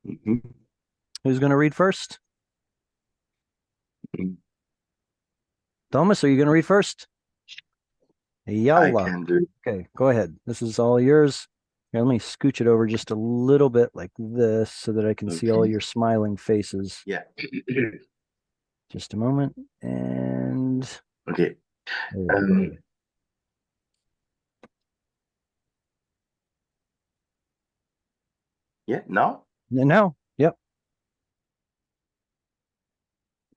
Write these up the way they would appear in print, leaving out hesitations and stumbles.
Mhm. Who's going to read first? Mhm. Thomas, are you going to read first? I Yalla. can do. Okay, go ahead. This is all yours. Here, let me scooch it over just a little bit like this so that I can see all Okay. your smiling faces. Yeah. Just a moment. And Okay. there we go. Um, yeah, now? Now, yep.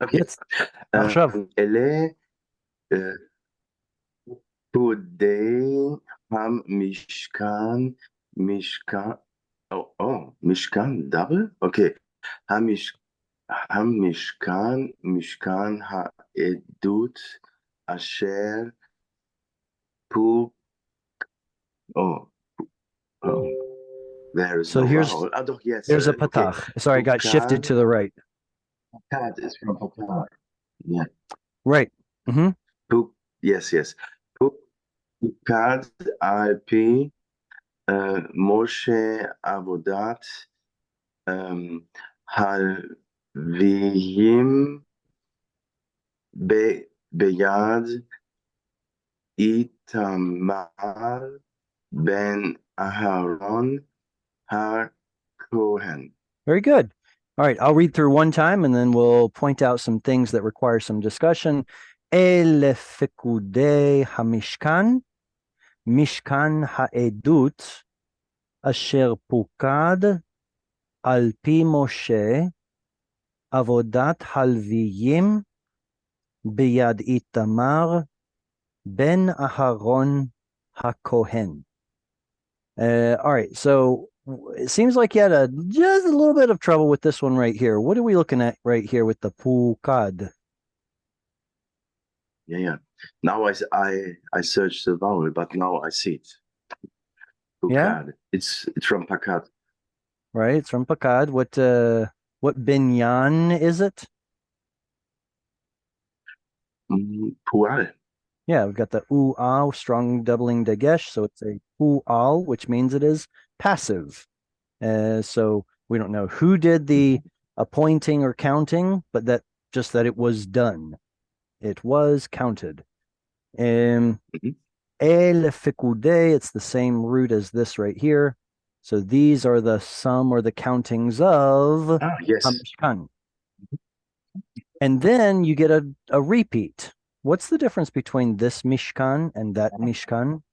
Okay. Yes. עכשיו. אלה פקודי המשכן, משכן, משכן דאבל? אוקיי. המש, המשכן, משכן העדות אשר פוק, oh, oh, there is So no here's vowel. Ah, doch, yes, there's a okay. patach. Sorry, I got shifted Pukad, to the right. pukad is from pukad. Yeah. Right. Mm-hmm. Puk, yes, yes. פוקד על פי משה עבודת הלוויים ביד איתמר בן אהרון הכהן. Very good. All right, I'll read through one time and then we'll point out some things that require some discussion. אלה פקודי המשכן, משכן העדות, אשר פוקד על פי משה, עבודת הלוויים ביד איתמר, בן אהרון הכהן. All right, so it seems like you had just a little bit of trouble with this one right here. What are we looking at right here with the pukad? Yeah, yeah. Now I searched the vowel, but now I see it. Yeah, Pukad. It's from Pakad. right. It's from pakad. What binyan is it? Pual. Yeah, we've got the u'al, strong doubling dagesh, so it's a u'al, which means it is passive. So we don't know who did the appointing or counting, but that just that it was done. It was counted. Um, Mhm. El Pequdei, it's the same root as this right here. So these are the sum or the countings of Ah, yes. Hamishkan. And then you get a repeat. What's the difference between this Mishkan and that Mishkan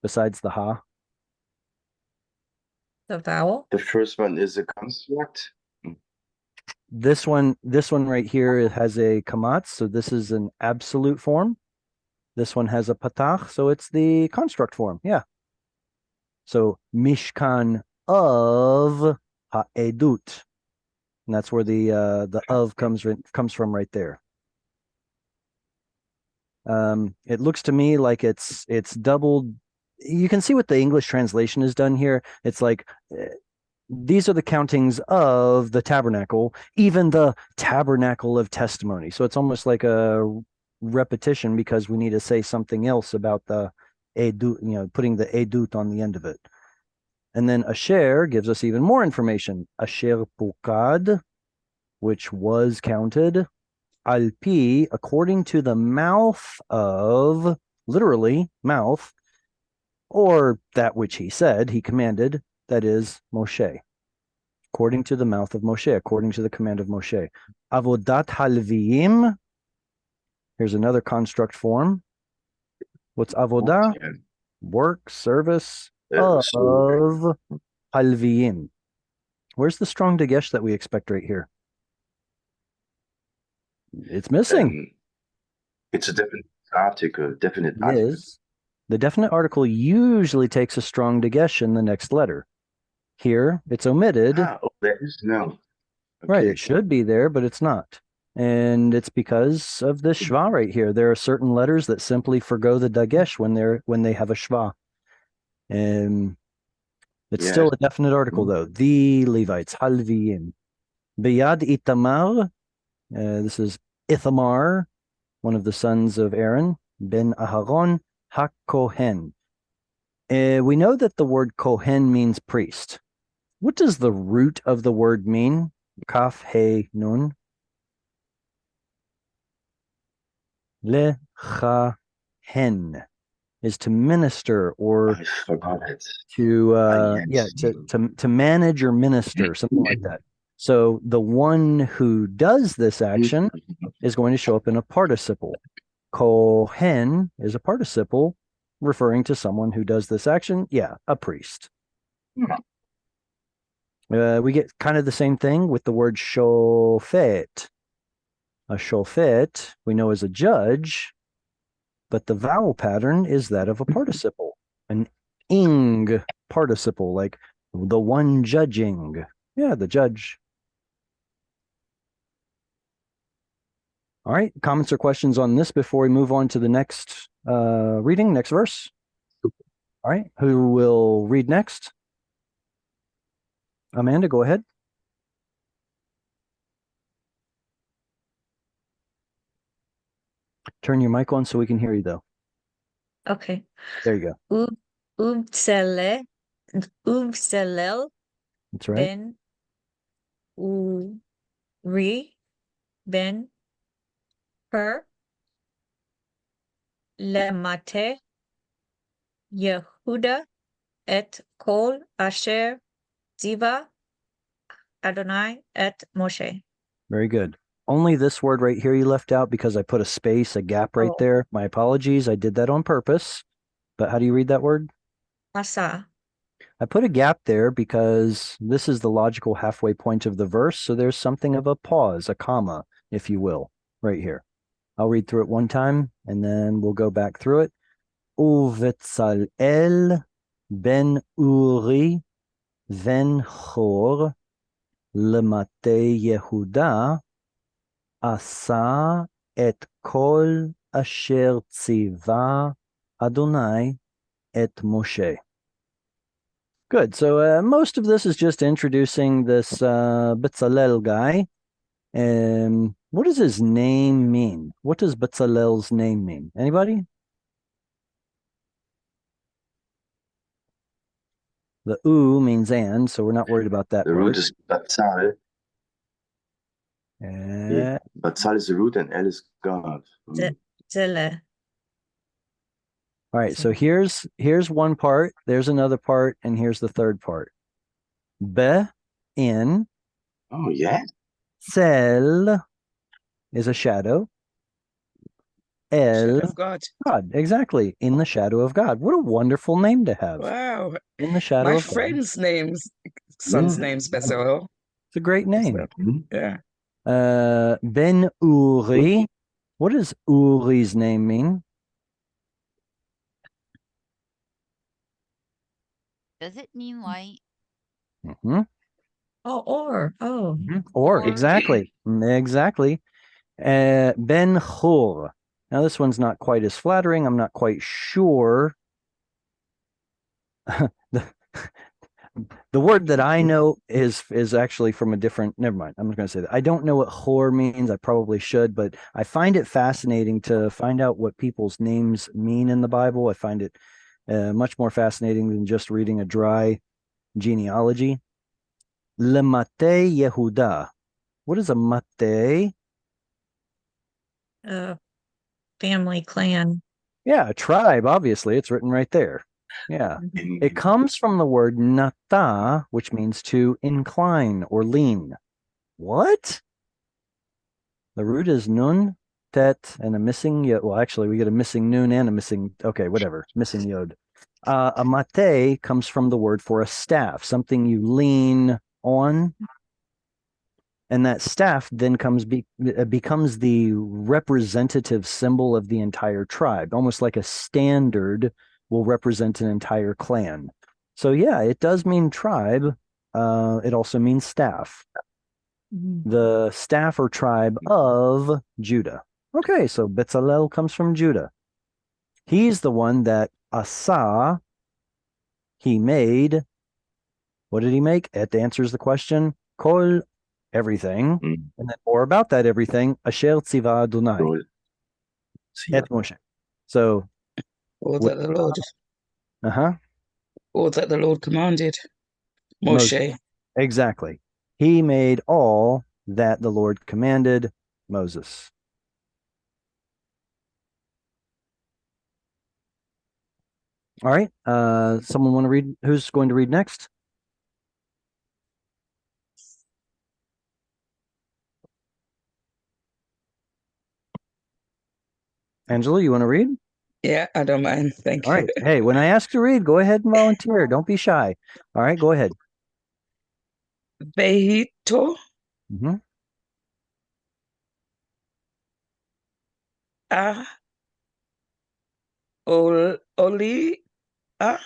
besides the Ha? The vowel? The first one is a construct. This one right here, it has a kamatz, so this is an absolute form. This one has a patach, so it's the construct form. Yeah. So Mishkan of Ha'edut. And that's where the of comes from right there. It looks to me like it's doubled. You can see what the English translation has done here. It's like these are the countings of the tabernacle, even the tabernacle of testimony. So it's almost like a repetition because we need to say something else about the edut, putting the edut on the end of it. And then asher gives us even more information. Asher pukad, which was counted, alpi, according to the mouth of, literally, mouth, or that which he said, he commanded, that is Moshe, according to the mouth of Moshe, according to the command of Moshe. Avodat halviim, here's another construct form. What's avodah? Yeah. Work, service So of halviim. Where's the strong dagesh that we expect right here? It's missing. um, it's a definite It article. is. The definite article usually takes a strong dagesh in the next letter. Here, it's omitted. Ah, oh, there is no. Right, Okay. it should be there, but it's not. And it's because of this shva right here. There are certain letters that simply forgo the dagesh when they have a shva. And it's still Yes. a definite article Mhm. though. The Levites, halviyim. Biyad Itamar, this is Ithamar, one of the sons of Aaron, ben Aharon, HaKohen. We know that the word Kohen means priest. What does the root of the word mean? Kaf, he, nun. Lechahen is to minister or I forgot it. to manage or minister, something like that. So the one who does this action is going to show up in a participle. Kohen is a participle referring to someone who does this action. Yeah, a priest. We get kind of the same thing with the word shofet. A shofet we know is a judge, but the vowel pattern is that of a participle, an ing participle, like the one judging. Yeah, the judge. All right, comments or questions on this before we move on to the next reading, next verse? All right, who will read next? Amanda, go ahead. Turn your mic on so we can hear you, though. Okay. There you go. Ubselel That's right. ben Uri ben Per Lemate Yehuda et Kol Asher Ziva Adonai et Moshe. Very good. Only this word right here you left out because I put a space, a gap right there. My apologies. I did that on purpose. But how do you read that word? Asa. I put a gap there because this is the logical halfway point of the verse. So there's something of a pause, a comma, if you will, right here. I'll read through it one time and then we'll go back through it. Uvetzalel ben Uri ben Chor lemate Yehuda asa et kol asher tziva Adonai et Moshe. Good. So most of this is just introducing this Bezalel guy. What does his name mean? What does Bezalel's name mean? Anybody? The U means and, so we're not worried about that The part. root is Batzal. Yeah. Batzal is the root and El is God. Zele. All right, so here's one part, there's another part, and here's the third part. Be in. Oh, yeah. Sel is a shadow. El, Shadow of God. God, exactly. In the shadow of God. What a wonderful name to have. Wow. In the shadow My of God. friend's son's name's Bezalel. It's a great name. Yeah. Ben Uri. What does Uri's name mean? Does it mean light? Mm-hmm. Or, exactly. Exactly. Ben Hur. Now, this one's not quite as flattering. I'm not quite sure. The word that I know is actually from a different. Never mind. I'm not going to say that. I don't know what Hor means. I probably should, but I find it fascinating to find out what people's names mean in the Bible. I find it much more fascinating than just reading a dry genealogy. Lemate Yehuda. What is a mate? Family, clan. Yeah, a tribe, obviously. It's written right there. Yeah. It comes from the word nata, which means to incline or lean. What? The root is nun, tet, and a missing yod. Well, actually, we get a missing nun and a missing, okay, whatever, missing yod. A mate comes from the word for a staff, something you lean on. And that staff then becomes the representative symbol of the entire tribe, almost like a standard will represent an entire clan. So yeah, it does mean tribe. It also means staff. The staff or tribe of Judah. Okay, so Bezalel comes from Judah. He's the one that Asa, he made. What did he make? It answers the question. Kol, everything, and then more about that everything. Asher tziva Adonai et Moshe. So, all that the Lord commanded Moshe. Exactly. He made all that the Lord commanded Moses. All right. Someone want to read? Who's going to read next? Angela, you want to read? Yeah, I don't mind. Thank All you. right. Hey, when I ask to read, go ahead and volunteer. Don't be shy. All right, go ahead. Vehito Mm-hmm. a oli a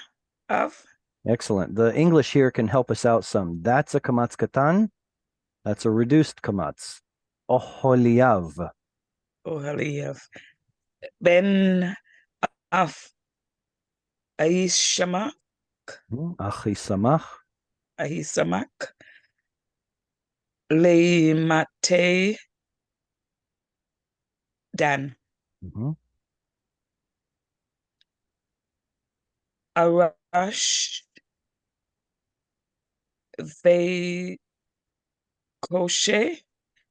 av Excellent. The English here can help us out some. That's a kamatz katan. That's a reduced kamatz. Oholiav. ohaliav ben af aishama Achisamach. ahisamak le mate dan Mm-hmm. arash ve koshe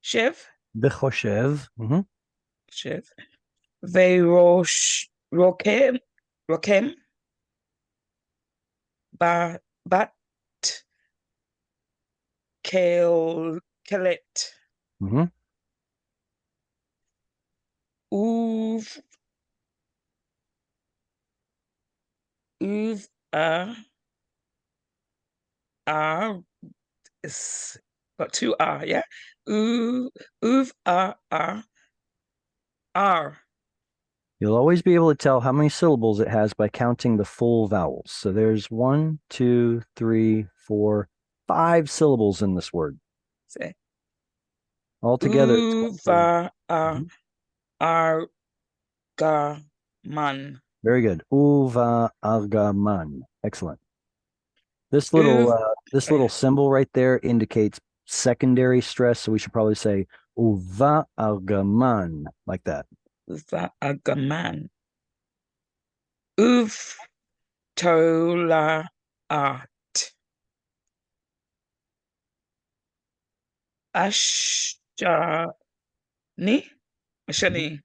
shev Bechoshev. Mm-hmm. shev ve rosh rokem bat kelet Mm-hmm. uv uv r is got two r, yeah. Uv r. You'll always be able to tell how many syllables it has by counting the full vowels. So there's 1, 2, 3, 4, 5 syllables in this word. Say Altogether, it's going uva Mhm. argaman. Very good. Uva argaman. Excellent. This Uv little symbol right there indicates secondary stress, so we should probably say uva argaman like that. uva argaman. Uv tola art. Ashani. Ashani.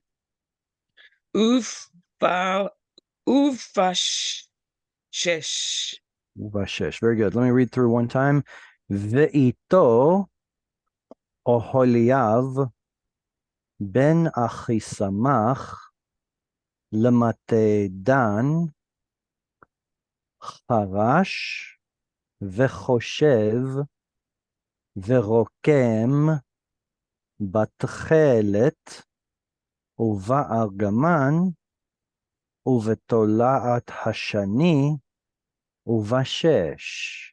Uva uvash shesh. Uvashesh. Very good. Let me read through one time. Ve'ito oholiav ben achisamach lemate dan חרש וחושב ורוקם בתכלת ובארגמן ובתולעת השני ובשש.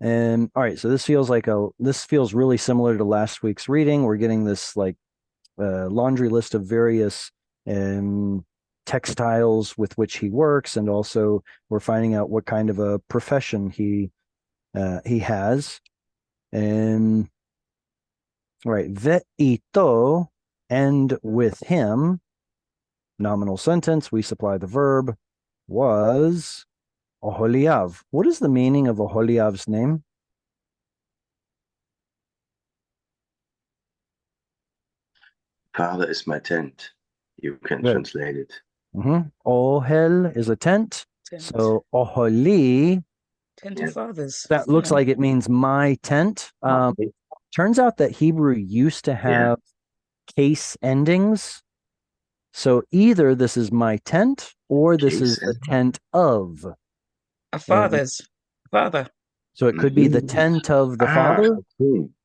All right, so this feels really similar to last week's reading. We're getting this like laundry list of various textiles with which he works, and also we're finding out what kind of a profession he has. All right, ve'ito, and with him, nominal sentence, we supply the verb, was Oholiav. What is the meaning of Oholiav's name? Father is my tent. You can Good. translate it. Ohel is a tent. Tent. So Oholi, Tent Yeah. of fathers. that looks like it means my tent. Turns out that Hebrew used to have case endings. So either this is my tent or this is the tent of. A father's father. So it could be the tent of the father,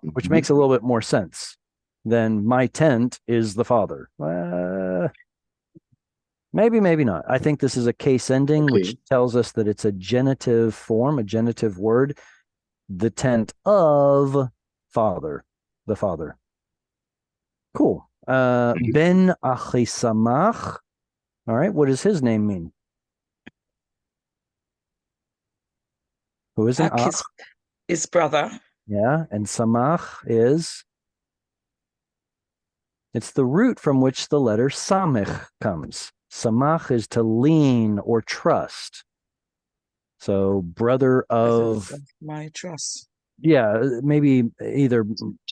which makes a little bit more sense than my tent is the father. Maybe, maybe not. I think this is a case ending, which tells us that it's a genitive form, a genitive word, the tent of father, the father. Cool. Ben Achisamach. All right. What does his name mean? Who is an Ak ach? his brother. Yeah. And samach is, it's the root from which the letter samich comes. Samach is to lean or trust. So brother Brothers of, my trust. yeah, maybe either,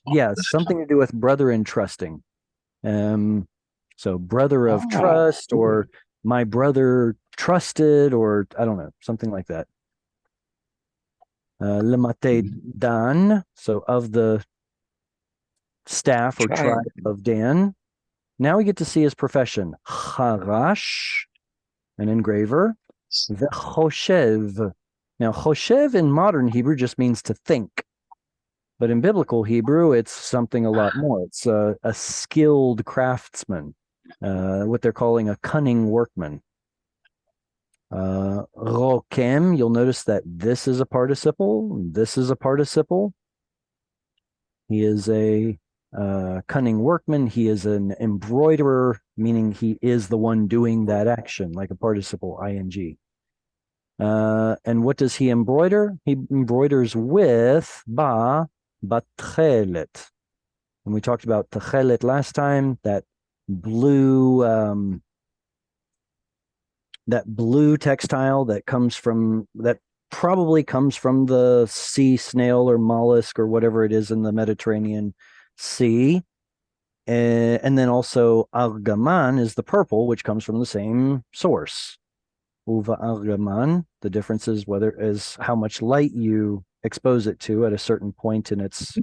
yeah, something to do with brother and trusting. So brother of Oh. trust, or my brother trusted, or I don't know, something like that. Lemate Dan, so of the staff or tribe of Dan. Now we get to see his profession. Harash, an engraver. Vechoshev. Now, choshev in modern Hebrew just means to think. But in biblical Hebrew, it's something a lot more. It's a skilled craftsman, what they're calling a cunning workman. Rokem, you'll notice that this is a participle. This is a participle. He is a cunning workman. He is an embroiderer, meaning he is the one doing that action, like a participle ing. And what does he embroider? He embroiders with batchelet. And we talked about tchelet last time, that blue textile that probably comes from the sea snail or mollusk or whatever it is in the Mediterranean Sea. And then also argaman is the purple, which comes from the same source. Uva argaman, the difference is how much light you expose it to at a certain point in its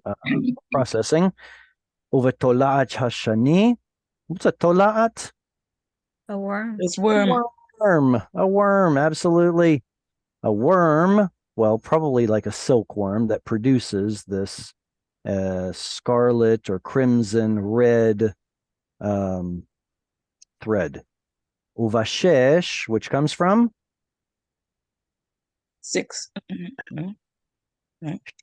processing. Uva tola'at hashani. What's a tola'at? A worm. It's worm. A worm, absolutely. A worm, well, probably like a silkworm that produces this scarlet or crimson red thread. Uvashesh, which comes from 6.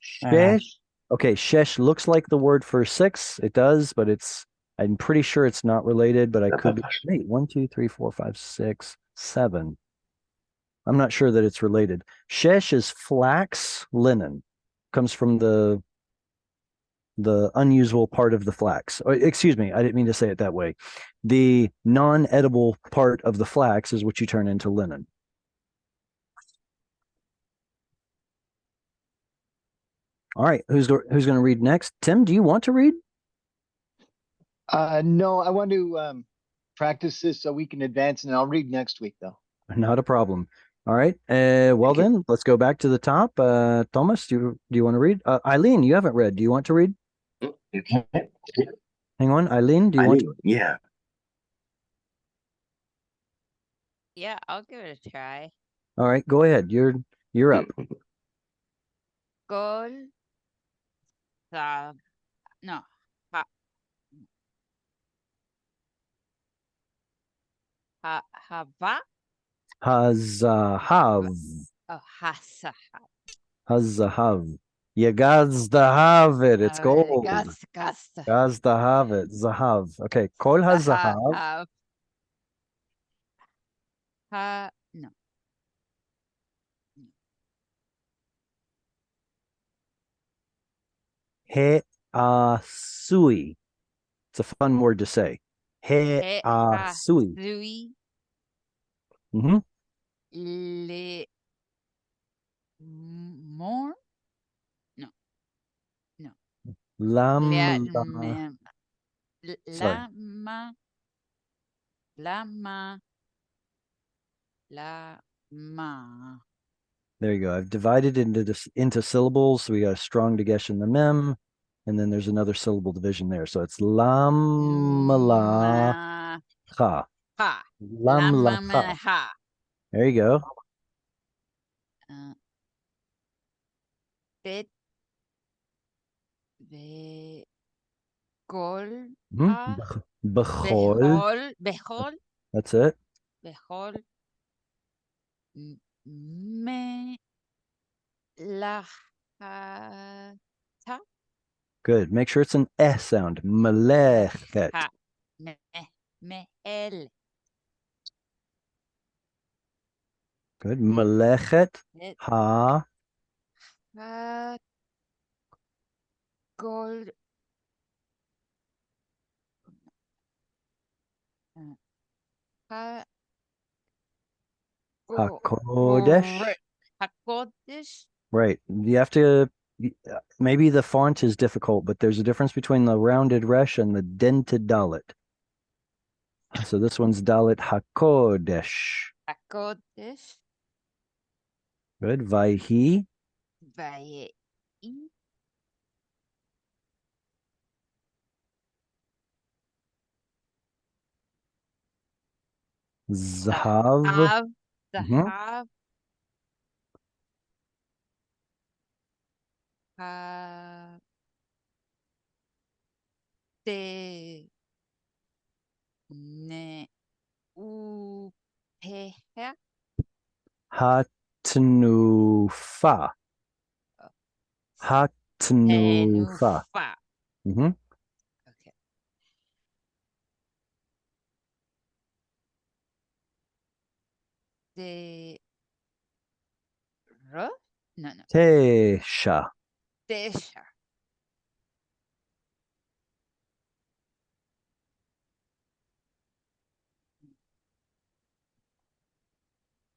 shesh. Okay, shesh looks like the word for 6. It does, but I'm pretty sure it's not related, but I could be. Wait, 1, 2, 3, 4, 5, 6, 7. I'm not sure that it's related. Shesh is flax linen. Comes from the unusual part of the flax. Excuse me, I didn't mean to say it that way. The non-edible part of the flax is what you turn into linen. All right, who's going to read next? Tim, do you want to read? No, I want to practice this so we can advance, and I'll read next week, though. Not a problem. All right. Well then, let's go back to the top. Thomas, do you want to read? Eileen, you haven't read. Do you want to read? Hang on, Eileen, do you want to? Yeah. Yeah, I'll give it a try. All right, go ahead. You're up. Gol. No. Ha. Hava. Hazahav. Oh, Hasaha. Hazahav. You gots to have it. It's gold. Gasta. Gots to have it. Zahav. Okay. Kol hazahav. No. He asui. It's a fun word to say. He asui. Louis. Mm-hmm. Le. More. No. Lam. Sorry. Lama. There you go. I've divided into syllables. So we got a strong dagesh in the mem, and then there's another syllable division there. So it's lam la ha. Ha. Lam la ha. There you go. Bet. Gol. Bechol. Bechol. That's it. Bechol. Me. Lachata. Good. Make sure it's an eh sound. Melechet. Mehel. Good. Melechet. Ha. Gold. Hakodesh. HaKodesh. Right. You have to, maybe the font is difficult, but there's a difference between the rounded resh and the dented dalit. So this one's dalit HaKodesh. HaKodesh. Good. Vayhi. Vaye'i. Zahav. Zahav. Mhm. Zahav. Ha- Te. Ne. U. Peha. Hatnufa. Hatnufa. Tenufa. Mhm. Okay. De. Ro? No. Tesha. Desha.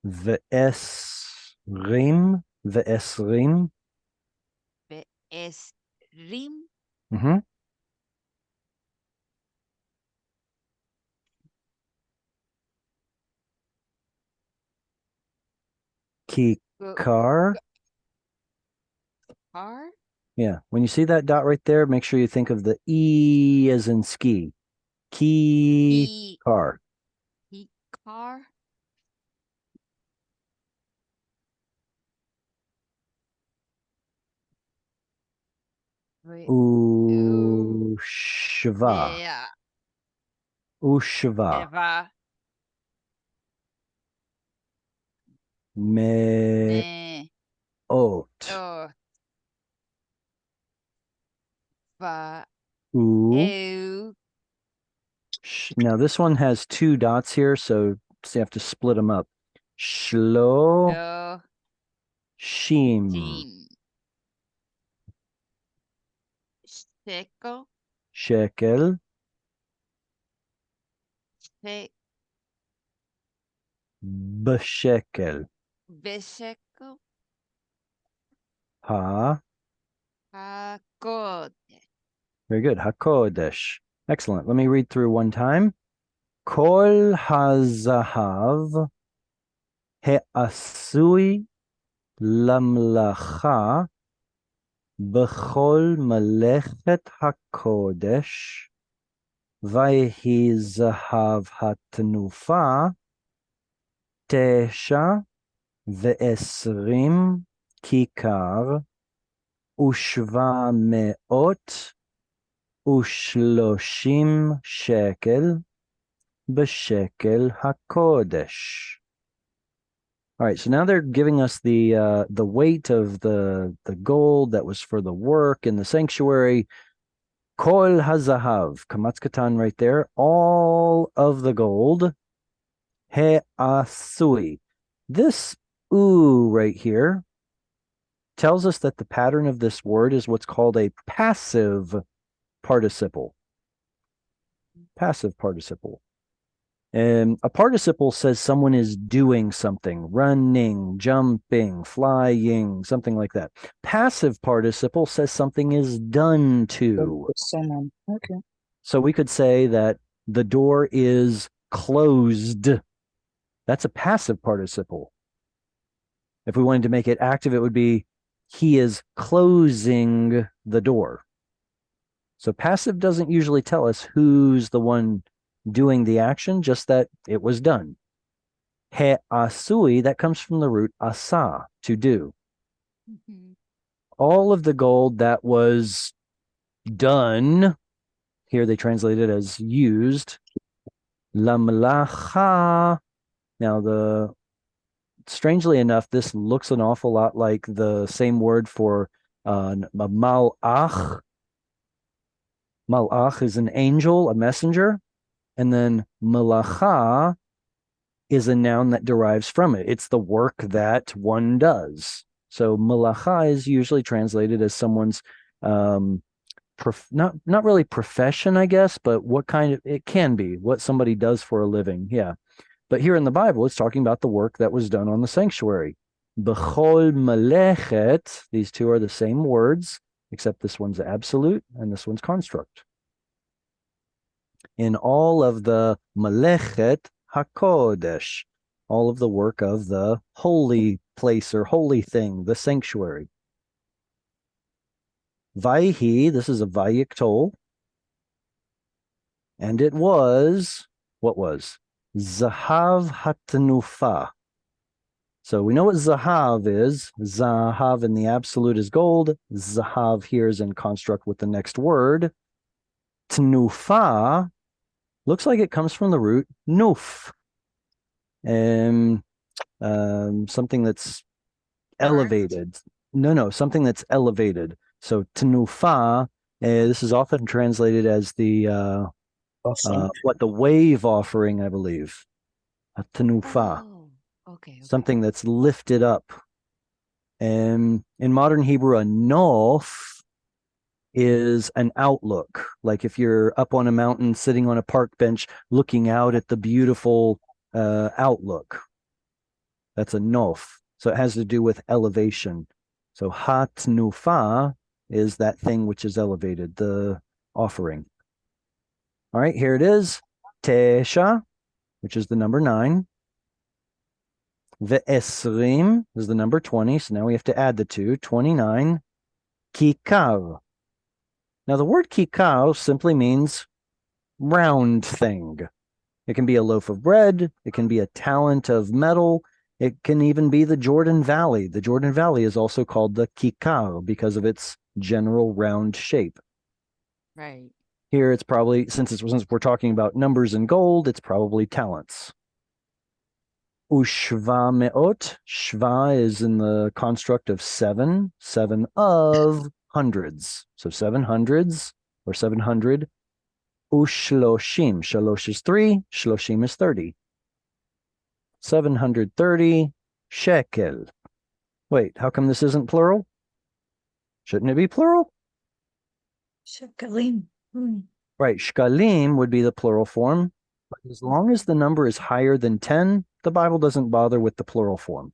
Ve'esrim. Ve'esrim. Be'esrim. Mhm. Kikar. Car. Yeah. When you see that dot right there, make sure you think of the E as in ski. Key E. car. Car. Ushva. Yeah. Ushva. Eva. Meot. Ne. Oh. Va. U. Eu. Now this one has two dots here, so you have to split them up. Shlo. Lo. Shim. Jim. Shekel. Shekel. She. B'shekel. Beshekel. Ha. HaKodesh. Very good. HaKodesh. Excellent. Let me read through one time. Kol hazahav he'asui lamlacha b'chol malechet HaKodesh vayhi zahav hatnufa tesha ve'esrim kikar ushva meot ushloshim shekel b'shekel hakodesh. All right, so now they're giving us the weight of the gold that was for the work in the sanctuary. Kol hazahav, kamatz katan right there, all of the gold. He'asui. This u right here tells us that the pattern of this word is what's called a passive participle. Passive participle. And a participle says someone is doing something, running, jumping, flying, something like that. Passive participle says something is done to. Someone. Okay. So we could say that the door is closed. That's a passive participle. If we wanted to make it active, it would be he is closing the door. So passive doesn't usually tell us who's the one doing the action, just that it was done. He'asui, that comes from the root asa, to do. Mhm. All of the gold that was done, here they translate it as used. Lamlacha. Now, strangely enough, this looks an awful lot like the same word for a malach. Malach is an angel, a messenger. And then malacha is a noun that derives from it. It's the work that one does. So malacha is usually translated as someone's not really profession, I guess, but what kind of, it can be what somebody does for a living. Yeah. But here in the Bible, it's talking about the work that was done on the sanctuary. B'chol melechet, these two are the same words, except this one's absolute and this one's construct. In all of the melechet hakodesh, all of the work of the holy place or holy thing, the sanctuary. Vayhi, this is a vayiktol, and it was, what was? Zahav hatnufa. So we know what Zahav is. Zahav in the absolute is gold. Zahav here is in construct with the next word. Tnufa looks like it comes from the root nuf. Something that's elevated. No, something that's elevated. So tnufa, this is often translated as the the wave offering, I believe. A tnufa. Oh, okay. Something that's lifted up. In modern Hebrew, a nof is an outlook. Like if you're up on a mountain, sitting on a park bench, looking out at the beautiful outlook. That's a nof. So it has to do with elevation. So hatnufa is that thing which is elevated, the offering. All right, here it is. Tesha, which is the number 9. Ve'esrim is the number 20. So now we have to add the 2. 29. Kikar. Now the word kikar simply means round thing. It can be a loaf of bread. It can be a talent of metal. It can even be the Jordan Valley. The Jordan Valley is also called the kikar because of its general round shape. Right. Here it's probably, since we're talking about numbers in gold, it's probably talents. Ushva me'ot. Shva is in the construct of 7 of hundreds. So 700s or 700. Ushloshim. Shalosh is 3. Shloshim is 30. 730 shekel. Wait, how come this isn't plural? Shouldn't it be plural? Shekalim. Right, shkalim would be the plural form. But as long as the number is higher than 10, the Bible doesn't bother with the plural form.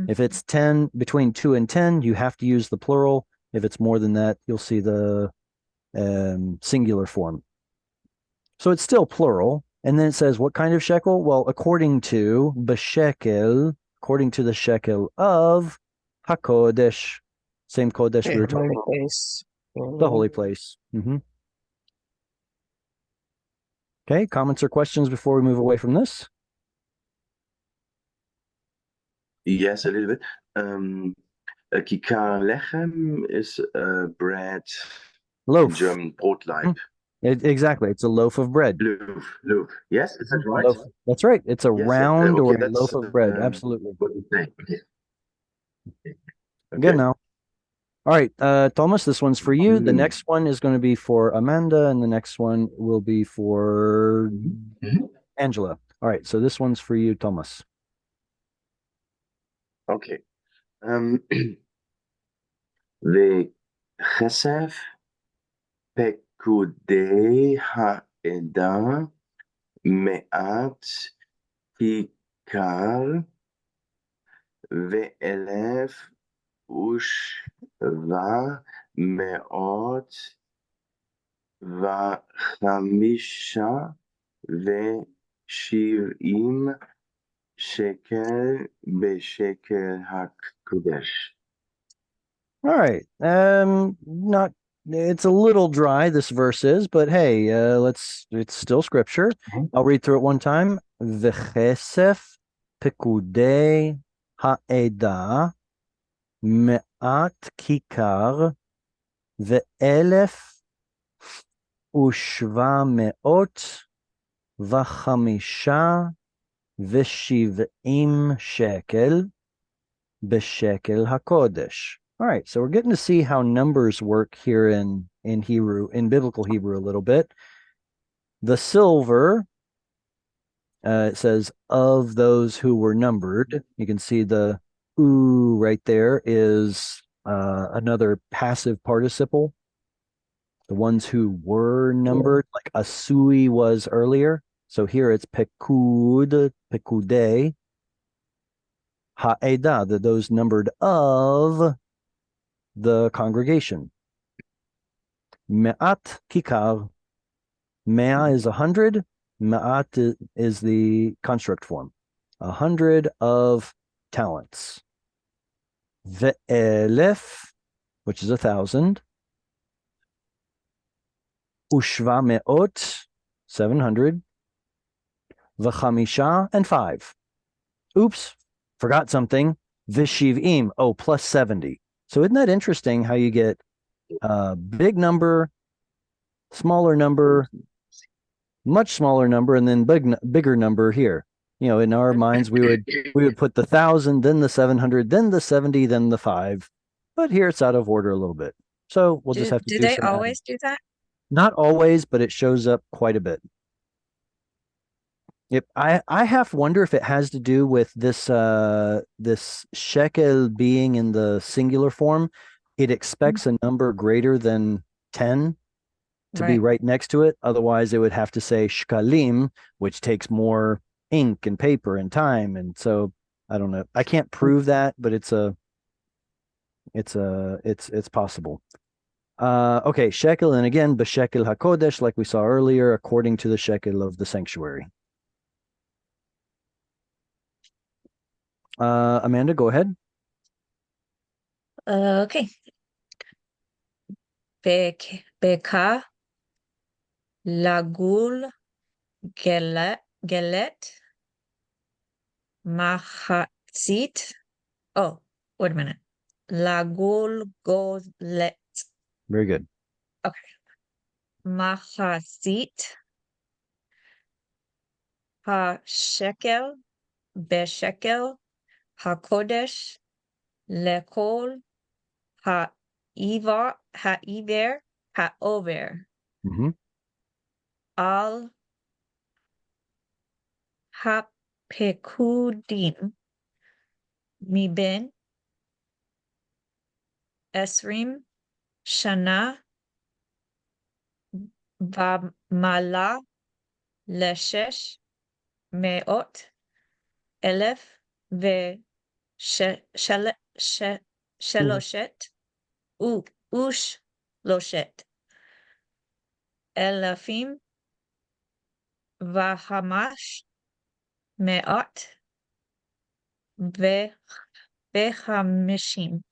If it's 10, between 2 and 10, you have to use the plural. If it's more than that, you'll see the singular form. So it's still plural. And then it says, what kind of shekel? Well, according to b'shekel, according to the shekel of HaKodesh, same Kodesh we were talking about, place. the holy place. Okay, comments or questions before we move away from this? Yes, a little bit. A kikar lechem is bread. In Loaf. German, Brotleib. Exactly, it's a loaf of bread. Loaf. Yes, is that right? Loaf. That's right. It's a Yes, round okay, or a that's, loaf of bread. Absolutely. what you say. Okay. Good now. All right, Thomas, this one's for you. The next one is going to be for Amanda, and the next one will be for Angela. All right, so this one's for you, Thomas. Okay. The chesef Pequdei ha'eda me'at kikar ve'elef ushva me'ot v'chamisha ve'shiv'im shekel be'shekel ha'kodesh. All right. Not it's a little dry, this verse is, but hey, it's still scripture. I'll read through it one time. V'chesef Pequdei ha'eda me'at kikar ve'elef ushva me'ot v'chamisha v'shiv'im shekel b'shekel hakodesh. All right, so we're getting to see how numbers work here in Hebrew, in biblical Hebrew a little bit. The silver, it says, of those who were numbered. You can see the ooh right there is another passive participle. The ones who were numbered, like asui was earlier. So here it's pekud, pekudei. ha'edah, those numbered of the congregation. Me'at kikar. Mea is 100. Ma'at is the construct form. 100 of talents. Ve'elef, which is 1,000. Ushva me'ot, 700. V'chamisha, and 5. Oops, forgot something. V'shiv'im, plus 70. So isn't that interesting how you get a big number, smaller number, much smaller number, and then bigger number here. In our minds, we would put the 1,000, then the 700, then the 70, then the 5. But here it's out of order a little bit. So we'll just have to Do do they some adding. always do that? Not always, but it shows up quite a bit. Yep, I half wonder if it has to do with this this shekel being in the singular form. It expects a number greater than 10 to be right next to it. Otherwise, it would have to say shkalim, which takes more ink and paper and time. And so I don't know. I can't prove that, but it's possible. Okay, shekel, and again, b'shekel hakodesh, like we saw earlier, according to the shekel of the sanctuary. Amanda, go ahead. Okay. Beka lagul gelet machatzit. Oh, wait a minute. Lagul golet. Very good. Okay. Machatzit ha shekel beshekel hakodesh lekol ha'iver ha'over Mm-hmm. al ha'pekudim miben esrim shana v'mala leshesh meot elef sheloshet ush loshet elafim v'hamash me'at v'hamishim.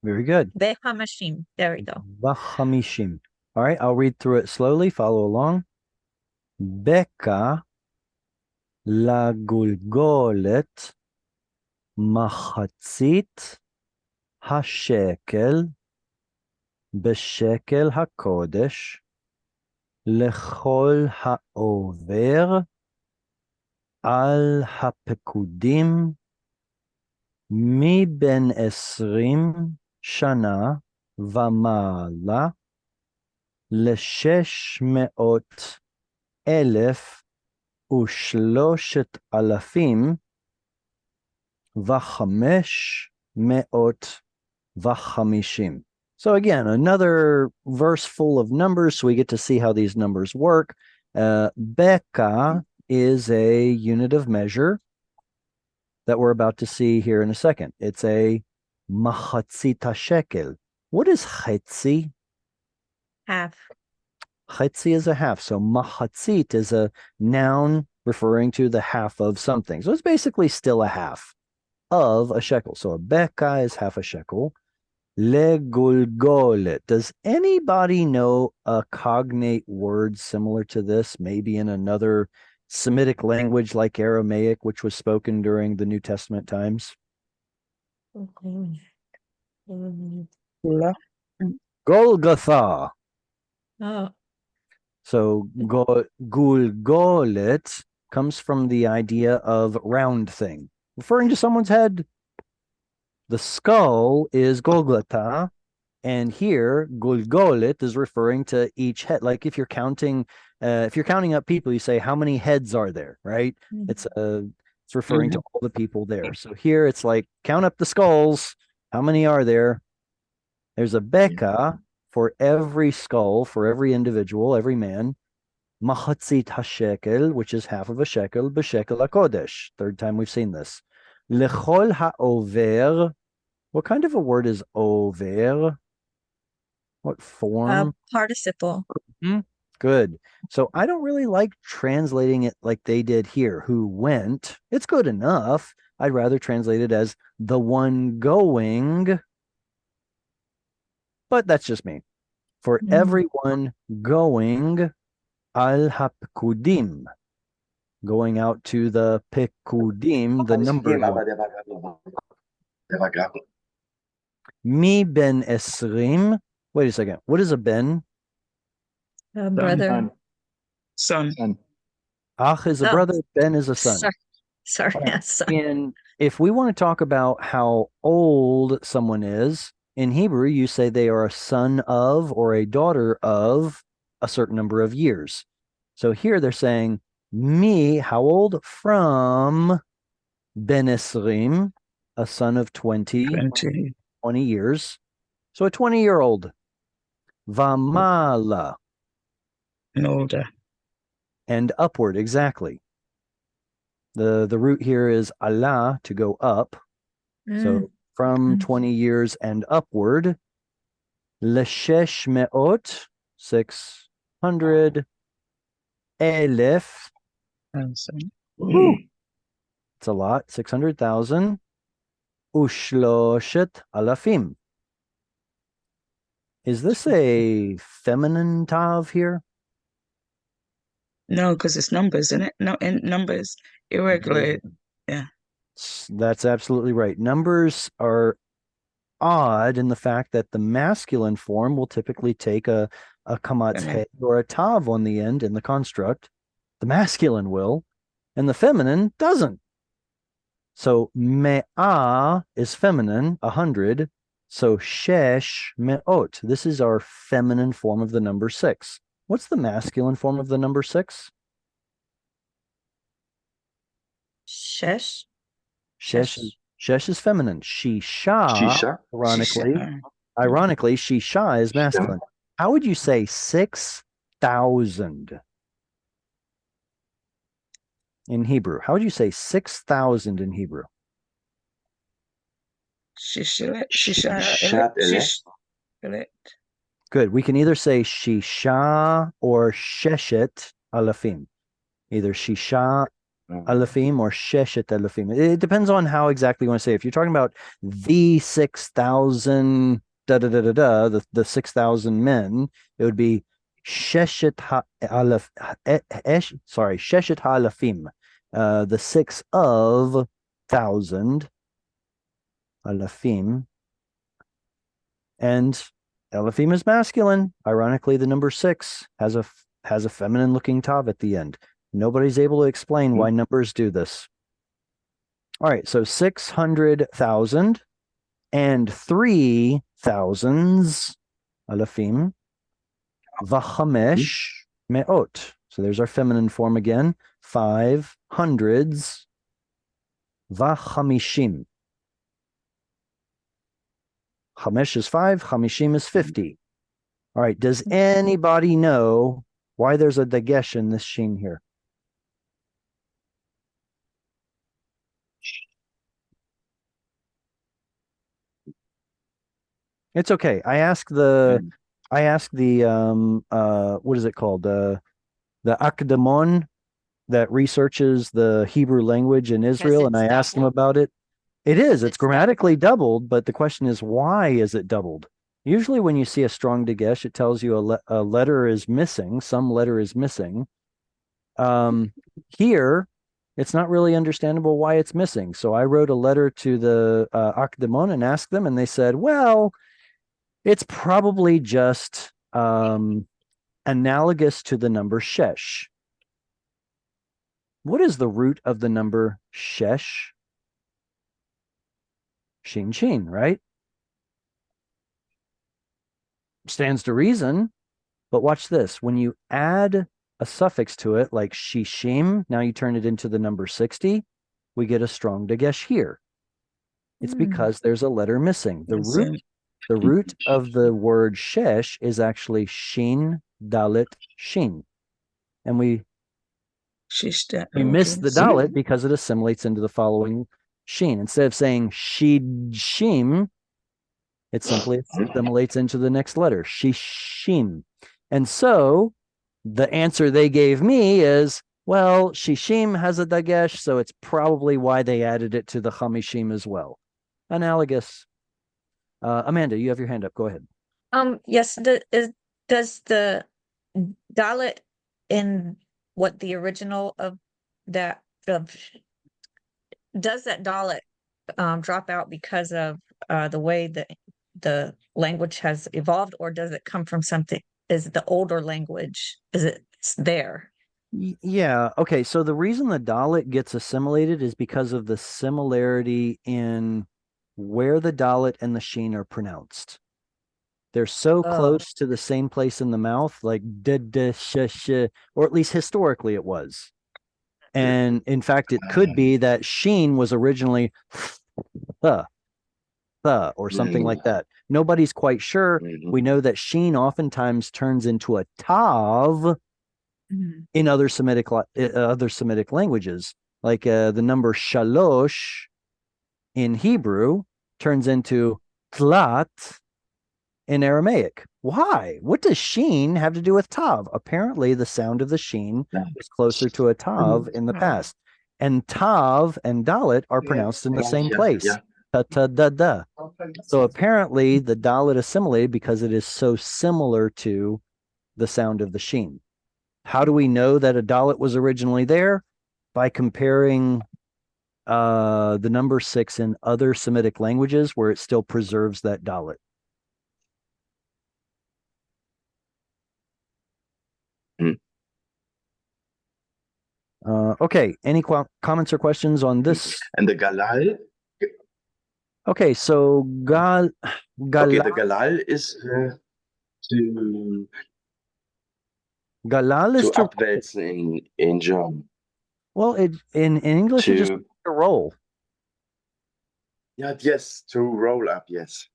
Very good. V'hamishim. There we go. V'chamishim. All right, I'll read through it slowly. Follow along. Beka לגולגולת מחצית השקל בשקל הקודש לכל העובר על הפקודים מבין 20 שנה ומעלה ל600,000 ו3,000 ו550. So again, another verse full of numbers, so we get to see how these numbers work. Beka is a unit of measure that we're about to see here in a second. It's a machatzit shekel. What is chetzi? Half. Chetzi is a half. So machatzit is a noun referring to the half of something. So it's basically still a half of a shekel. So a beka is half a shekel. Legulgolet. Does anybody know a cognate word similar to this? Maybe in another Semitic language like Aramaic, which was spoken during the New Testament times? Golgotha. Oh, So gulgolet comes from the idea of round thing, referring to someone's head. The skull is Golgotha, and here Gulgolet is referring to each head. Like if you're counting up people, you say how many heads are there, right? It's referring to all the people there. So here it's like count up the skulls. How many are there? There's a beka for every skull, for every individual, every man. Machatzit hashekel, which is half of a shekel, b'shekel hakodesh. Third time we've seen this. Lechol ha'over. What kind of a word is over? What form? Participle. Good. So I don't really like translating it like they did here, who went. It's good enough. I'd rather translate it as the one going, but that's just me. For everyone going al hapkudim, going out to the pekudim, the numbered one. Mi ben esrim. Wait a second. What is a ben? Brother. Son. Son. Ach is a Oh. brother. Ben is a son. Sorry. All right. Yes, son. And if we want to talk about how old someone is, in Hebrew, you say they are a son of or a daughter of a certain number of years. So here they're saying, me, how old? From Ben Esrim, a son of 20 years. So a 20-year-old. Vamala. And older. And upward, exactly. The root here is Allah, to go up. So from 20 years and upward. Leshesh me'ot, 600. Elef. It's a lot, 600,000. Ushloshet alafim. Is this a feminine tav here? No, because it's numbers, isn't it? No, in numbers, irregular. Yeah. That's absolutely right. Numbers are odd in the fact that the masculine form will typically take a kamatz head or a tav on the end in the construct. The masculine will, and the feminine doesn't. So me'ah is feminine, 100. So shesh me'ot. This is our feminine form of the number 6. What's the masculine form of the number 6? Shesh. Shesh is feminine. Shisha, ironically, shisha is masculine. How would you say 6,000 in Hebrew? How would you say 6,000 in Hebrew? Good. We can either say shisha or sheshet alafim. Either shisha alafim or sheshet alafim. It depends on how exactly you want to say it. If you're talking about the 6,000 the 6,000 men, it would be sheshet sheshet halafim, the 6 of 1,000 alafim, and alafim is masculine. Ironically, the number 6 has a feminine looking tav at the end. Nobody's able to explain why numbers do this. All right, so 600,000 and 3,000s alafim. Vachamesh me'ot. So there's our feminine form again. 500s. Vachamishim. Chamesh is 5. Chamishim is 50. All right. Does anybody know why there's a dagesh in this shin here? It's okay. I asked the what is it called? The Akdamon that researches the Hebrew language in Israel, and I asked them about it. It's grammatically doubled, but the question is, why is it doubled? Usually when you see a strong dagesh, it tells you a letter is missing, some letter is missing. Here, it's not really understandable why it's missing. So I wrote a letter to the Akdamon and asked them, and they said, well, it's probably just analogous to the number shesh. What is the root of the number shesh? Shin shin, right? Stands to reason, but watch this. When you add a suffix to it, like shishim, now you turn it into the number 60, we get a strong dagesh here. It's because there's a letter missing. The root of the word shesh is actually shin dalet shin. And we miss the dalet because it assimilates into the following Sheen. Instead of saying shim, it simply assimilates into the next letter, shishim. And so the answer they gave me is, well, shishim has a dagesh, so it's probably why they added it to the chamishim as well. Analogous. Amanda, you have your hand up. Go ahead. Yes, does the dalet in what the original of that of does that dalet drop out because of the way that the language has evolved, or does it come from something? Is it the older language? Is it there? Yeah. Okay. So the reason the Dalit gets assimilated is because of the similarity in where the Dalit and the Sheen are pronounced. They're so Oh. close to the same place in the mouth, like sh, or at least historically it was. And in fact, it could be that Sheen was originally the, or something like that. Nobody's quite sure. We know that Sheen oftentimes turns into a tav in other Semitic languages, like the number shalosh in Hebrew turns into tlat in Aramaic. Why? What does sheen have to do with tav? Apparently, the sound of the sheen is closer to a tav in the past, and tav and dalit are pronounced in the same place. Ta ta da da. So apparently, the dalit assimilated because it is so similar to the sound of the sheen. How do we know that a dalit was originally there? By comparing the number 6 in other Semitic languages where it still preserves that dalit. Okay, any comments or questions on this? And the galal? Okay, so Okay, galal the galal is to is to abwälzen in German. well, in English it just To to roll. yeah, yes, to roll up, yes.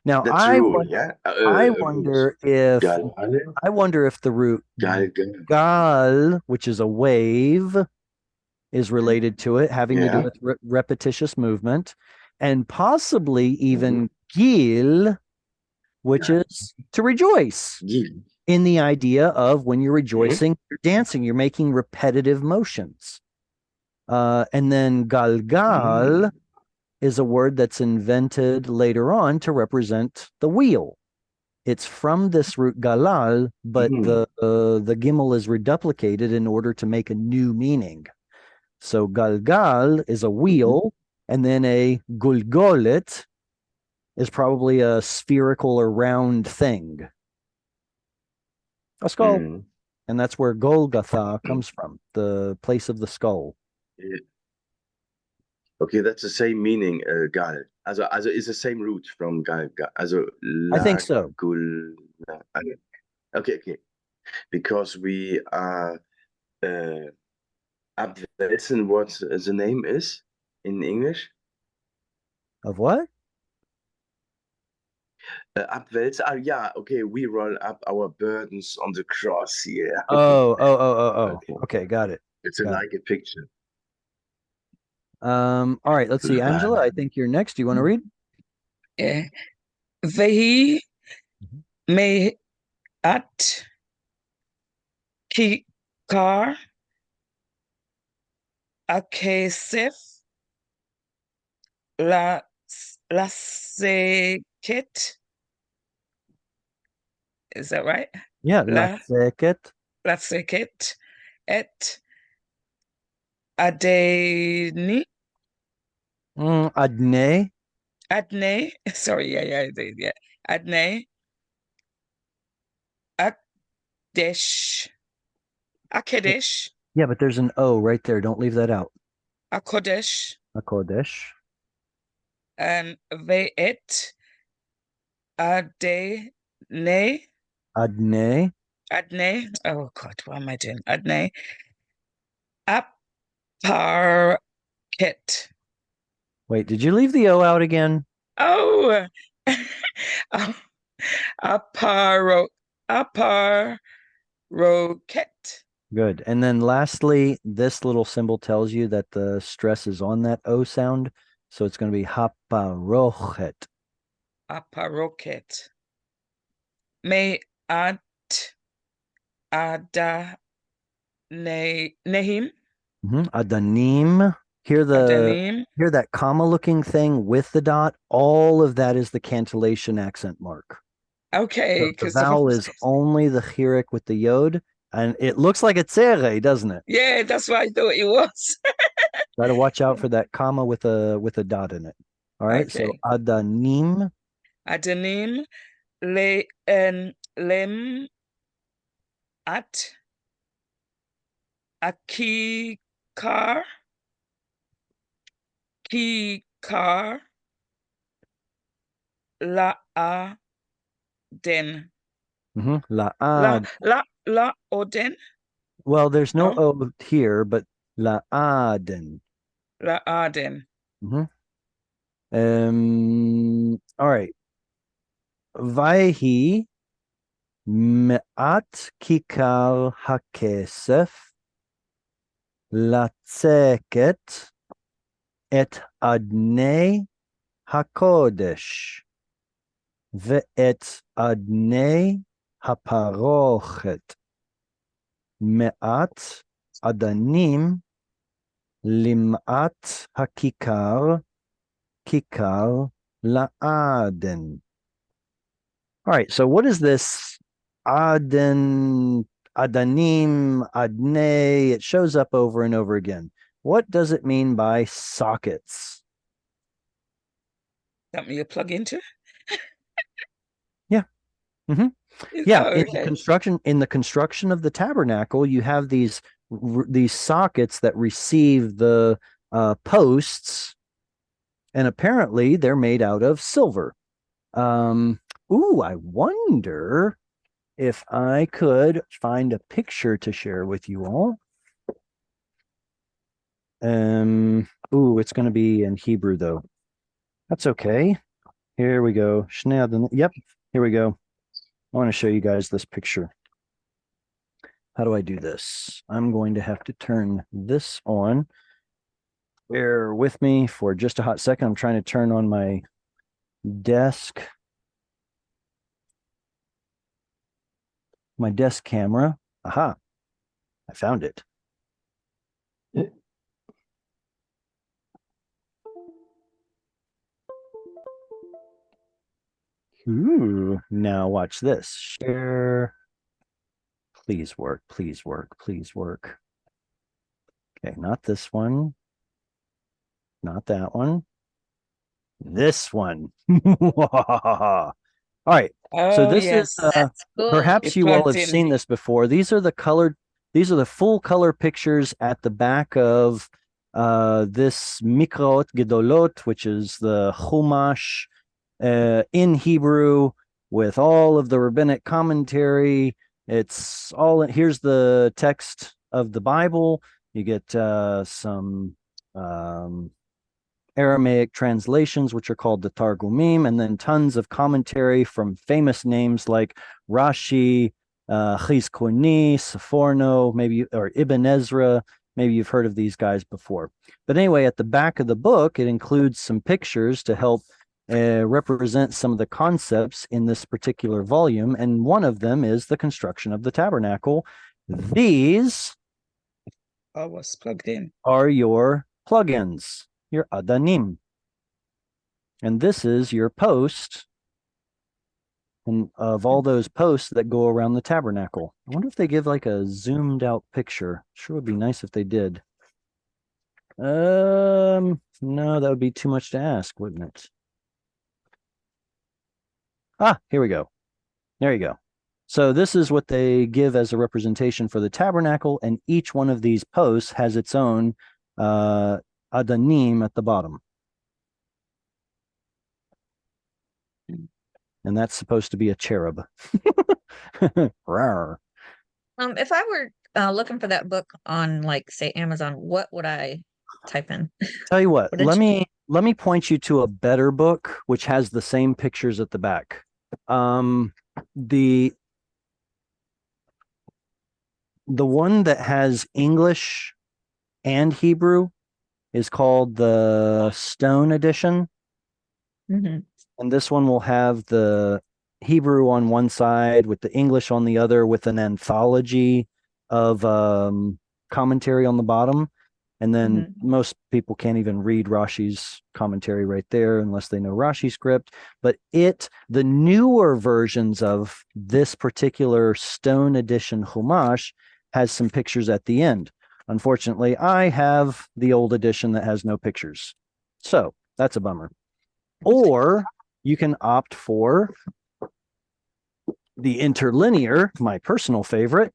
Now That's I rule, wonder, yeah. I wonder if Galal, the root gal, gal, which is a wave, is related to it, having to do yeah. with repetitious movement, and possibly even gil, which is to rejoice, Gil. in the idea of when you're rejoicing, you're dancing, you're making repetitive motions. And then galgal is a word that's invented later on to represent the wheel. It's from this root galal, but the gimel is reduplicated in order to make a new meaning. So galgal is a wheel, and then a gulgolet is probably a spherical or round thing. A skull. And that's where Golgotha comes from, the place of the skull. Yeah. Okay, that's the same meaning, gal. Also is the same root from gal. Also I think so. Gul. Okay. Because we are abwälzen, what the name is in English. Of what? Abwälzen. Yeah. Okay, we roll up our burdens on the cross here. Oh. Okay, got it. It's Got like a picture. All right, let's see. Angela, I think you're next. Do you want to read? Yeah. Vehi me at kikar akesef la seket. Is that right? Yeah, La laseket. seket et adeni Adne. adne. Sorry, yeah. Adne akdesh akedesh Yeah, but there's an O right there. Don't leave that out. akodesh Akodesh. ve'et adne Adne. adne. Oh God, what am I doing? Adne aparket. Wait, did you leave the O out again? Oh, aparroket. Good. And then lastly, this little symbol tells you that the stress is on that O sound. So it's going to be haparochet. Aparoket. May at ada nehim. Adanim. Hear Adanim. that comma looking thing with the dot? All of that is the cantillation accent mark. Okay, So the because vowel is only the chirik with the yod, and it looks like it's tzere, doesn't it? yeah, that's what I thought it was. Got to watch out for that comma with a dot in it. All right. So Okay. adanim. Adanim lem at akikar kikar la den. La La oden. Well, there's no No? O here, but la aden. La aden. All right. Vayhi me'at kikar hakesef latzeket et adnei hakodesh ve'et adnei haparochet me'at adanim lim'at hakikar kikar la'aden. All right, so what is this Adanim, Adne? It shows up over and over again. What does it mean by sockets? Something you plug into? Yeah. Yeah, Oh, in okay. the construction of the tabernacle, you have these sockets that receive the posts, and apparently they're made out of silver. I wonder if I could find a picture to share with you all. It's going to be in Hebrew though. That's okay. Here we go. Yep, here we go. I want to show you guys this picture. How do I do this? I'm going to have to turn this on. Bear with me for just a hot second. I'm trying to turn on my desk. My desk camera. Aha, I found it. Ooh, now watch this. Share. Please work, please work, please work. Okay, not this one. Not that one. This one. All right. So Oh, this yes. is That's cool. perhaps It you all plugged have in. seen this before. These are the full color pictures at the back of this Mikrot Gedolot, which is the Chumash in Hebrew with all of the rabbinic commentary. It's all here's the text of the Bible. You get some Aramaic translations, which are called the Targumim, and then tons of commentary from famous names like Rashi, Chizkoni, Seforno, maybe, or Ibn Ezra. Maybe you've heard of these guys before. But anyway, at the back of the book, it includes some pictures to help represent some of the concepts in this particular volume. And one of them is the construction of the tabernacle. These Was plugged in. are your plugins, your adanim. And this is your post and of all those posts that go around the tabernacle. I wonder if they give like a zoomed out picture. Sure would be nice if they did. No, that would be too much to ask, wouldn't it? Here we go. There you go. So this is what they give as a representation for the tabernacle, and each one of these posts has its own adanim at the bottom. And that's supposed to be a cherub. Rawr. If I were looking for that book on, like, say, Amazon, what would I type in? Tell you what, What did let me point you to a better book which has the same pictures at the the one that has English and Hebrew is called the Stone Edition. Mhm. And this one will have the Hebrew on one side with the English on the other with an anthology of commentary on the bottom. And then most people can't even read Rashi's commentary right there unless they know Rashi script. But the newer versions of this particular Stone Edition Chumash has some pictures at the end. Unfortunately, I have the old edition that has no pictures. So that's a bummer. Or you can opt for the interlinear, my personal favorite,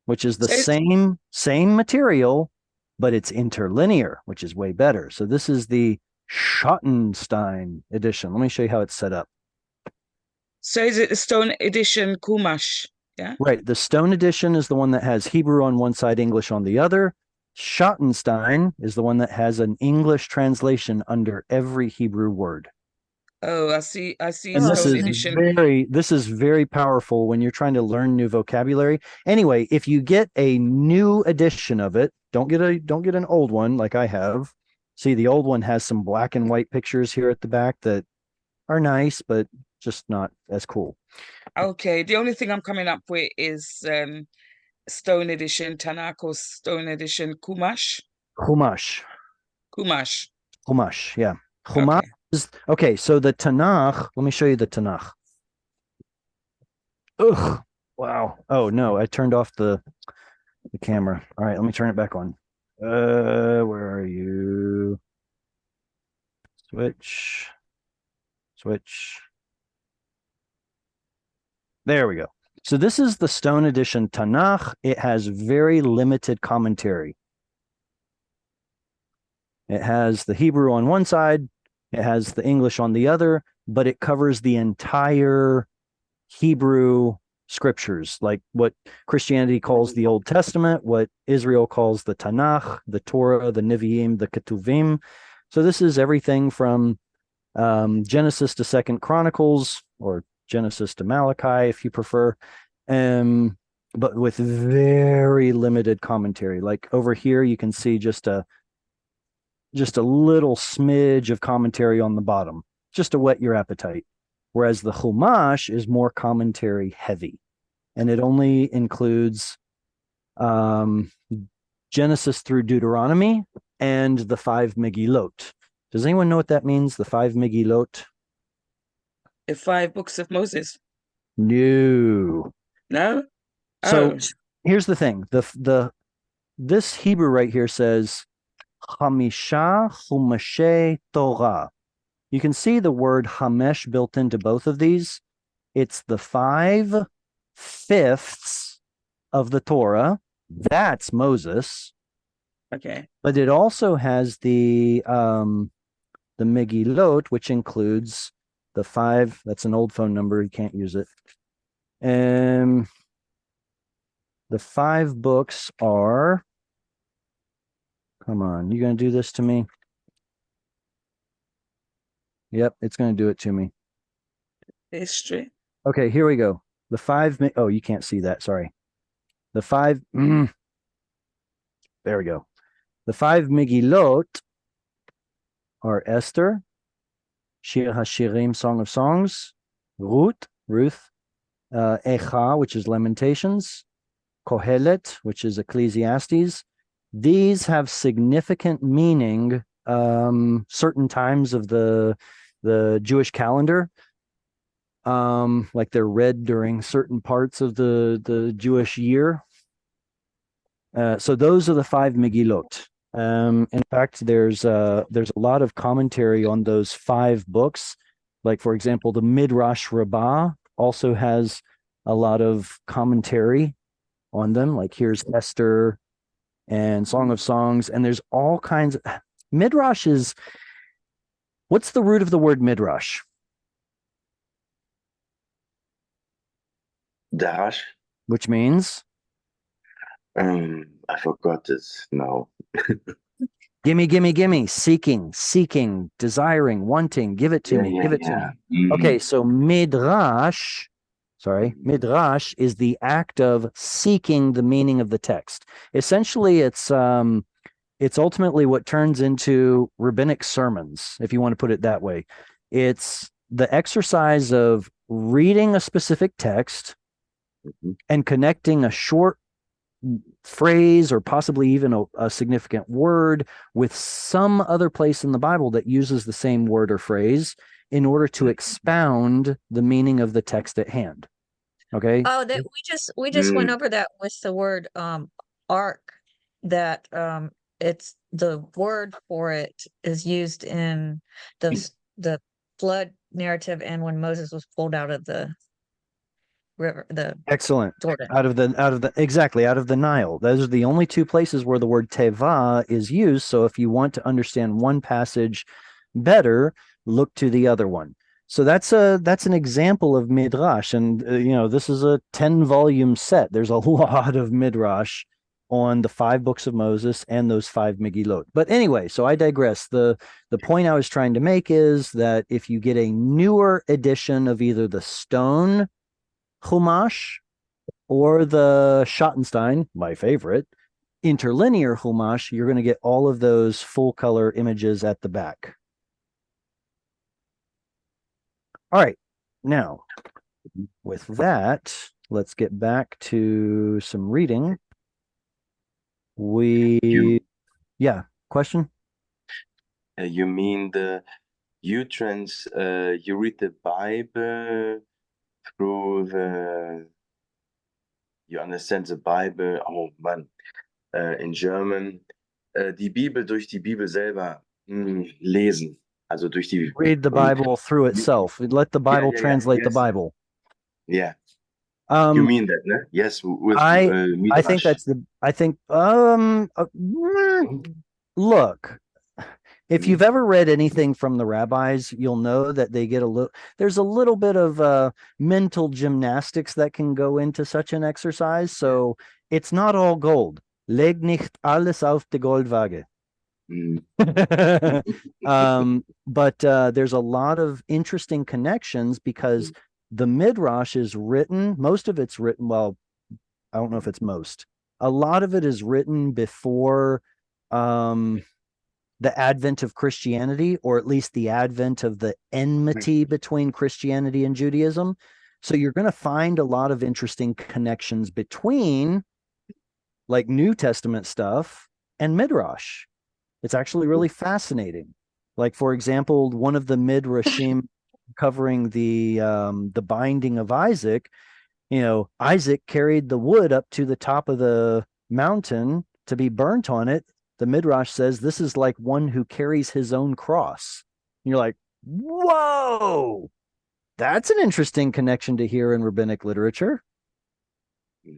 which is the same material, but it's interlinear, which is way better. So this is the Schottenstein edition. Let me show you how it's set up. So is it the Stone Edition Kumash? Yeah. Right. The Stone Edition is the one that has Hebrew on one side, English on the other. Schottenstein is the one that has an English translation under every Hebrew word. Oh, I see. And Stone Edition. this is very powerful when you're trying to learn new vocabulary. Anyway, if you get a new edition of it, don't get an old one like I have. See, the old one has some black and white pictures here at the back that are nice, but just not as cool. Okay. The only thing I'm coming up with is Stone Edition Tanakh or Stone Edition Kumash. Chumash. Yeah. Chumash Okay. is okay. So the Tanakh. Let me show you the Tanakh. Ugh! Wow. Oh no, I turned off the camera. All right, let me turn it back on. Where are you? Switch. There we go. So this is the Stone Edition Tanakh. It has very limited commentary. It has the Hebrew on one side, it has the English on the other, but it covers the entire Hebrew scriptures, like what Christianity calls the Old Testament, what Israel calls the Tanakh, the Torah, the Nevi'im, the Ketuvim. So this is everything from Genesis to Second Chronicles, or Genesis to Malachi, if you prefer, but with very limited commentary. Like over here, you can see just a little smidge of commentary on the bottom, just to whet your appetite. Whereas the Chumash is more commentary heavy, and it only includes Genesis through Deuteronomy and the 5 Megillot. Does anyone know what that means, the 5 Megillot? The 5 books of Moses. No. No? So here's the thing. This Hebrew right here says Hamisha Chumashe Torah. You can see the word Hamesh built into both of these. It's the 5/5 of the Torah. That's Moses. Okay. But it also has the Megillot, which includes the 5. That's an old phone number. You can't use it. The 5 books are. Come on, you gonna do this to me? Yep, it's gonna do it to me. History. Okay, here we go. The 5. Oh, you can't see that. Sorry. The 5. There we go. The 5 Megillot are Esther, Shir HaShirim, Song of Songs, Ruth, Echa, which is Lamentations, Kohelet, which is Ecclesiastes. These have significant meaning certain times of the Jewish calendar. Like they're read during certain parts of the Jewish year. So those are the 5 Megillot. In fact, there's a lot of commentary on those 5 books. Like, for example, the Midrash Rabbah also has a lot of commentary on them. Like here's Esther and Song of Songs, and there's all kinds of Midrash is. What's the root of the word Midrash? Dash. Which means? I forgot this now. Gimme, seeking, desiring, wanting, give it to me, give it to me. Okay, so Midrash, Sorry, midrash is the act of seeking the meaning of the text. Essentially, it's ultimately what turns into rabbinic sermons, if you want to put it that way. It's the exercise of reading a specific text and connecting a short phrase or possibly even a significant word with some other place in the Bible that uses the same word or phrase in order to expound the meaning of the text at hand. Okay. Oh, that we just went over that with the word ark, that it's the word for it is used in the flood narrative and when Moses was pulled out of the river, the Excellent. Jordan. Out of the Nile. Those are the only two places where the word teva is used. So if you want to understand one passage better, look to the other one. So that's an example of midrash, and this is a 10-volume set. There's a lot of midrash on the 5 books of Moses and those 5 Megillot. But anyway, so I digress. The point I was trying to make is that if you get a newer edition of either the stone Chumash or the Schottenstein, my favorite, interlinear Chumash, you're going to get all of those full color images at the back. All right, now with that, let's get back to some reading. Yeah, question? You mean you read the Bible through you understand the Bible, oh man, in German, die Bibel durch die Bibel selber lesen. Also durch die. Read the Bible through itself. Let the Bible translate the Bible. Yeah. You mean that, no? Yes, with I think that's look, if you've ever read anything from the rabbis, you'll know that they get there's a little bit of mental gymnastics that can go into such an exercise. So it's not all gold. Leg nicht alles auf die Goldwaage. But there's a lot of interesting connections because the midrash is written, most of it's written, well, I don't know if it's most, a lot of it is written before the advent of Christianity, or at least the advent of the enmity between Christianity and Judaism. So you're going to find a lot of interesting connections between like New Testament stuff and midrash. It's actually really fascinating. Like, for example, one of the midrashim covering the binding of Isaac, Isaac carried the wood up to the top of the mountain to be burnt on it. The midrash says this is like one who carries his own cross. And you're like, whoa, that's an interesting connection to hear in rabbinic literature.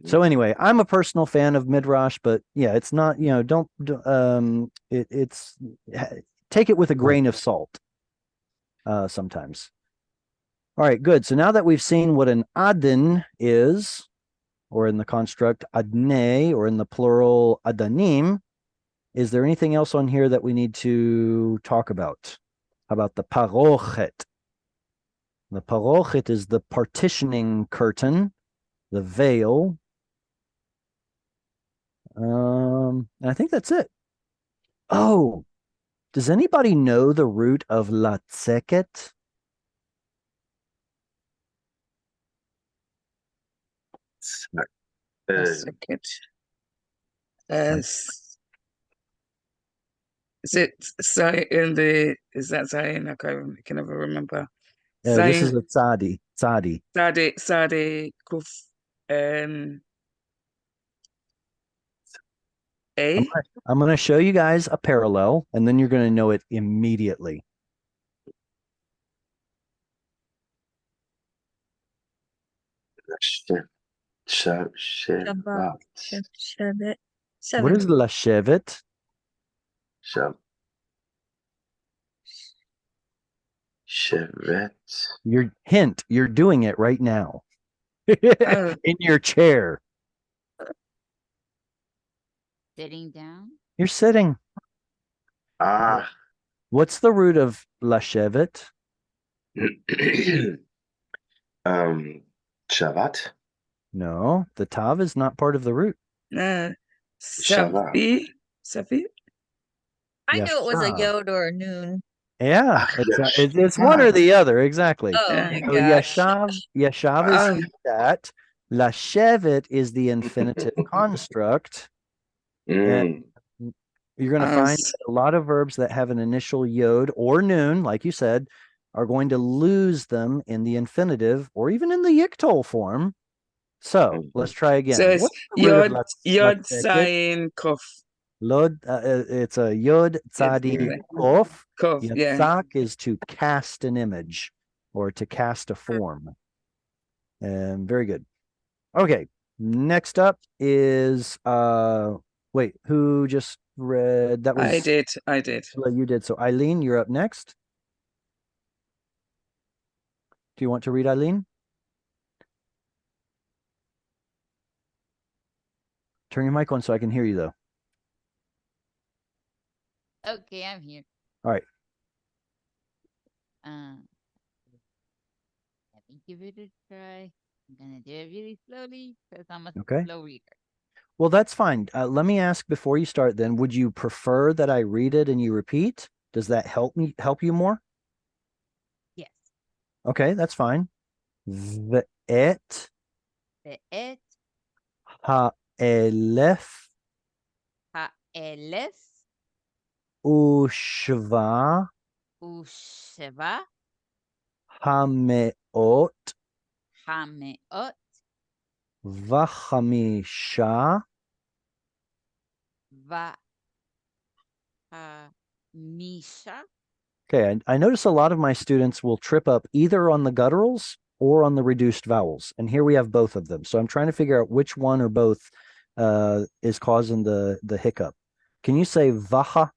So anyway, I'm a personal fan of midrash, but yeah, it's not, it's take it with a grain of salt sometimes. All right, good. So now that we've seen what an adin is, or in the construct adne, or in the plural adanim, is there anything else on here that we need to talk about? How about the parochet? The parochet is the partitioning curtain, the veil. And I think that's it. Oh, does anybody know the root of latzeket? Second. Is it is that Zion? I can never remember. This is a tzadi. Sade Kuf A. I'm going to show you guys a parallel, and then you're going to know it immediately. Shabbat. What is lashevet? Shevet. You're doing it right now. In your chair. Sitting down? You're sitting. What's the root of lashevet? Shavat? No, the tav is not part of the root. Shava. Safi. I knew it was a Yashav. yod or a noon. Yeah, Ach, it's one or the other, exactly. Oh Yeah. my So gosh. Yashav is he sat. Lashevet is the infinitive construct. And Mm. you're going to find that a lot of verbs that have an initial yod or noon, like you said, are going to lose them in the infinitive or even in the yiktol form. So let's try again. So it's What's the root of Yod Laseket? Zayin Kof. Lod, it's a yod tzadi kof. Kof, yeah. Yatzak is to cast an image or to cast a form. Very good. Okay, next up is wait, who just read? That was I did. You did. So Eileen, you're up next. Do you want to read, Eileen? Turn your mic on so I can hear you, though. Okay, I'm here. All right. Let me give it a try. I'm gonna do it really slowly because I'm a Okay. slow reader. Well, that's fine. Let me ask before you start then, would you prefer that I read it and you repeat? Does that help you more? Yes. Okay, that's fine. Ve'et Ve'et ha'elef ha'elef u'shva u'sheva ha'me'ot ha'me'ot v'chamisha va'hamisha. Okay, I notice a lot of my students will trip up either on the gutturals or on the reduced vowels. And here we have both of them. So I'm trying to figure out which one or both is causing the hiccup. Can you say vaha?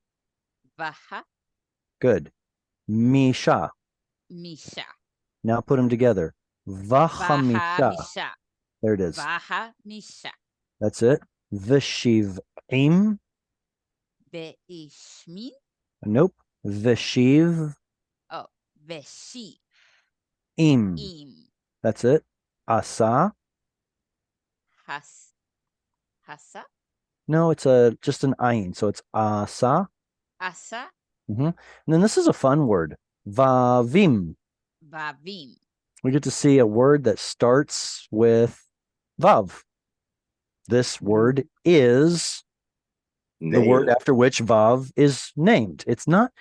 Vaha. Good. Misha. Misha. Now put them together. Vahamisha. Vahamisha. There it is. Vahamisha. That's it. Vishivim. Veishmin. Nope. Vishiv. Oh, Veshiv. Im. That's it. Asa. Hasa. No, it's just an ayin. So it's asa. Asa. And then this is a fun word. Vavim. Vavim. We get to see a word that starts with vav. This word is the word after which vav is named. It's not.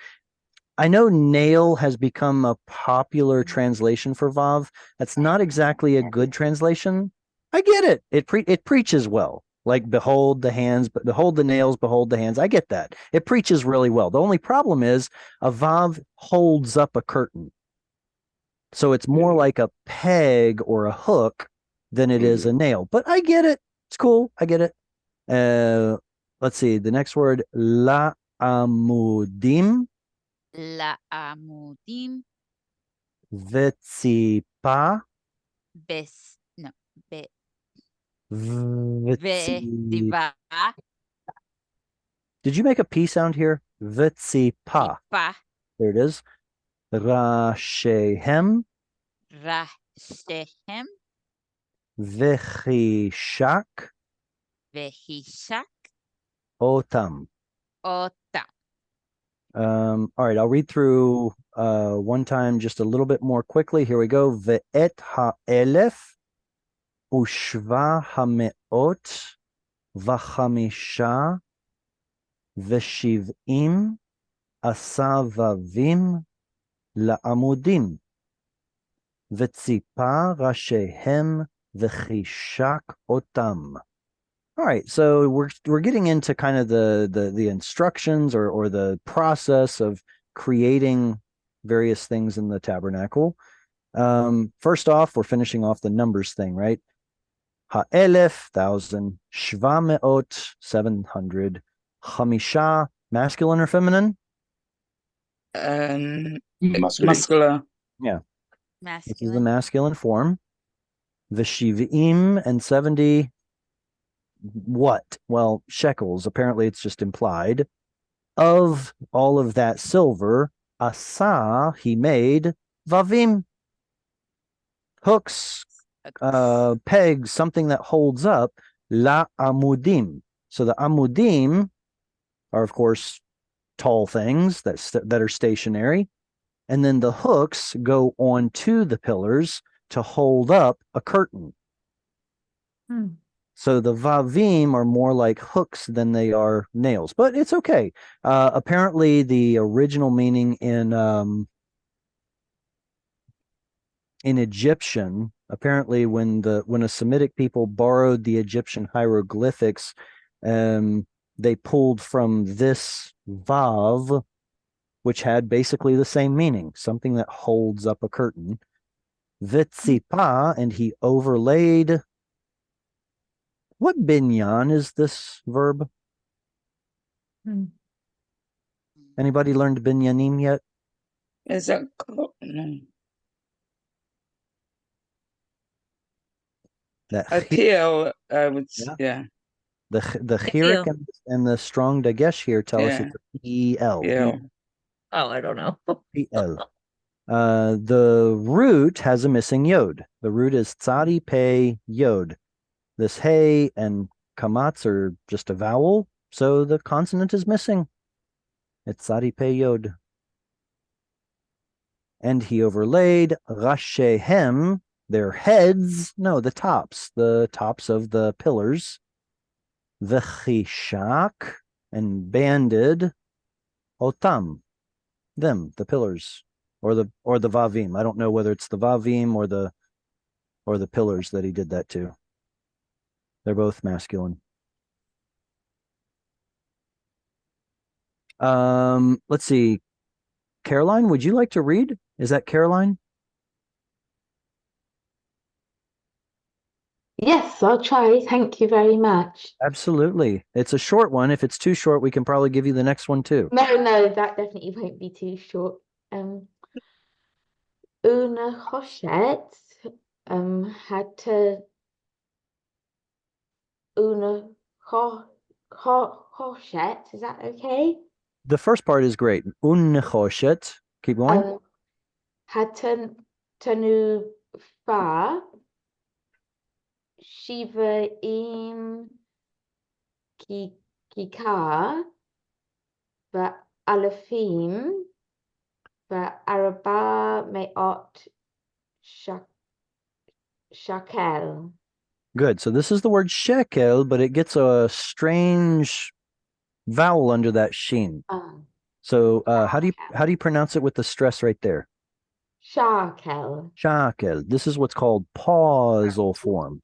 I know nail has become a popular translation for vav. That's not exactly a good translation. I get it. It preaches well. Like behold the hands, but behold the nails, behold the hands. I get that. It preaches really well. The only problem is a vav holds up a curtain. So it's more like a peg or a hook than it is a nail. But I get it. It's cool. I get it. Let's see. The next word, la amudim. La amudim. Vetsipa. Vetsipa. Did you make a P sound here? Vetsipa. There it is. Rashehem. Rashehem. Vechishak. Vehishak. Otam. Otam. All right, I'll read through one time just a little bit more quickly. Here we go. Ve'et ha'elef ushva ha'me'ot v'chamisha v'shiv'im asavavim la'amudim v'tzipa rashehem v'chishak otam. All right, so we're getting into kind of the instructions or the process of creating various things in the tabernacle. First off, we're finishing off the numbers thing, right? Ha'elef, 1,000, shva me'ot, 700, chamisha, masculine or feminine? Muscular. Yeah. Masculine. This is the masculine form. V'shivim and 70. What? Well, shekels. Apparently, it's just implied. Of all of that silver, asa, he made vavim, hooks, pegs, something that holds up, la amudim. So the amudim are, of course, tall things that are stationary. And then the hooks go onto the pillars to hold up a curtain. Hmm. So the vavim are more like hooks than they are nails, but it's okay. Apparently, the original meaning in Egyptian, apparently when a Semitic people borrowed the Egyptian hieroglyphics, they pulled from this vav, which had basically the same meaning, something that holds up a curtain. Vitzipa, and he overlaid. What binyan is this verb? Hmm. Anybody learned binyanim yet? Is that no. That A PL, Yeah. yeah. the chirik and the strong dagesh here tell us it's a PL. Yeah. Oh, I don't know. PL. The root has a missing yod. The root is tzadi pei yod. This hey and kamatz are just a vowel, so the consonant is missing. It's tzadi pei yod. And he overlaid rashehem, their heads, no, the tops of the pillars, v'chishak, and banded otam, them, the pillars, or the vavim. I don't know whether it's the vavim or the pillars that he did that to. They're both masculine. Let's see. Caroline, would you like to read? Is that Caroline? Yes, I'll try. Thank you very much. Absolutely. It's a short one. If it's too short, we can probably give you the next one too. No, that definitely won't be too short. Una Hochet had to Una Hochet, is that okay? The first part is great. Unnechoshet. Keep going. Had Tanu Fa Shiva Im Kikar Ba Alafim Ba Araba Me'ot Shakel. Good. So this is the word shekel, but it gets a strange vowel under that shin. So how do you pronounce it with the stress right there? Shakel. Shakel. This is what's called pausal form.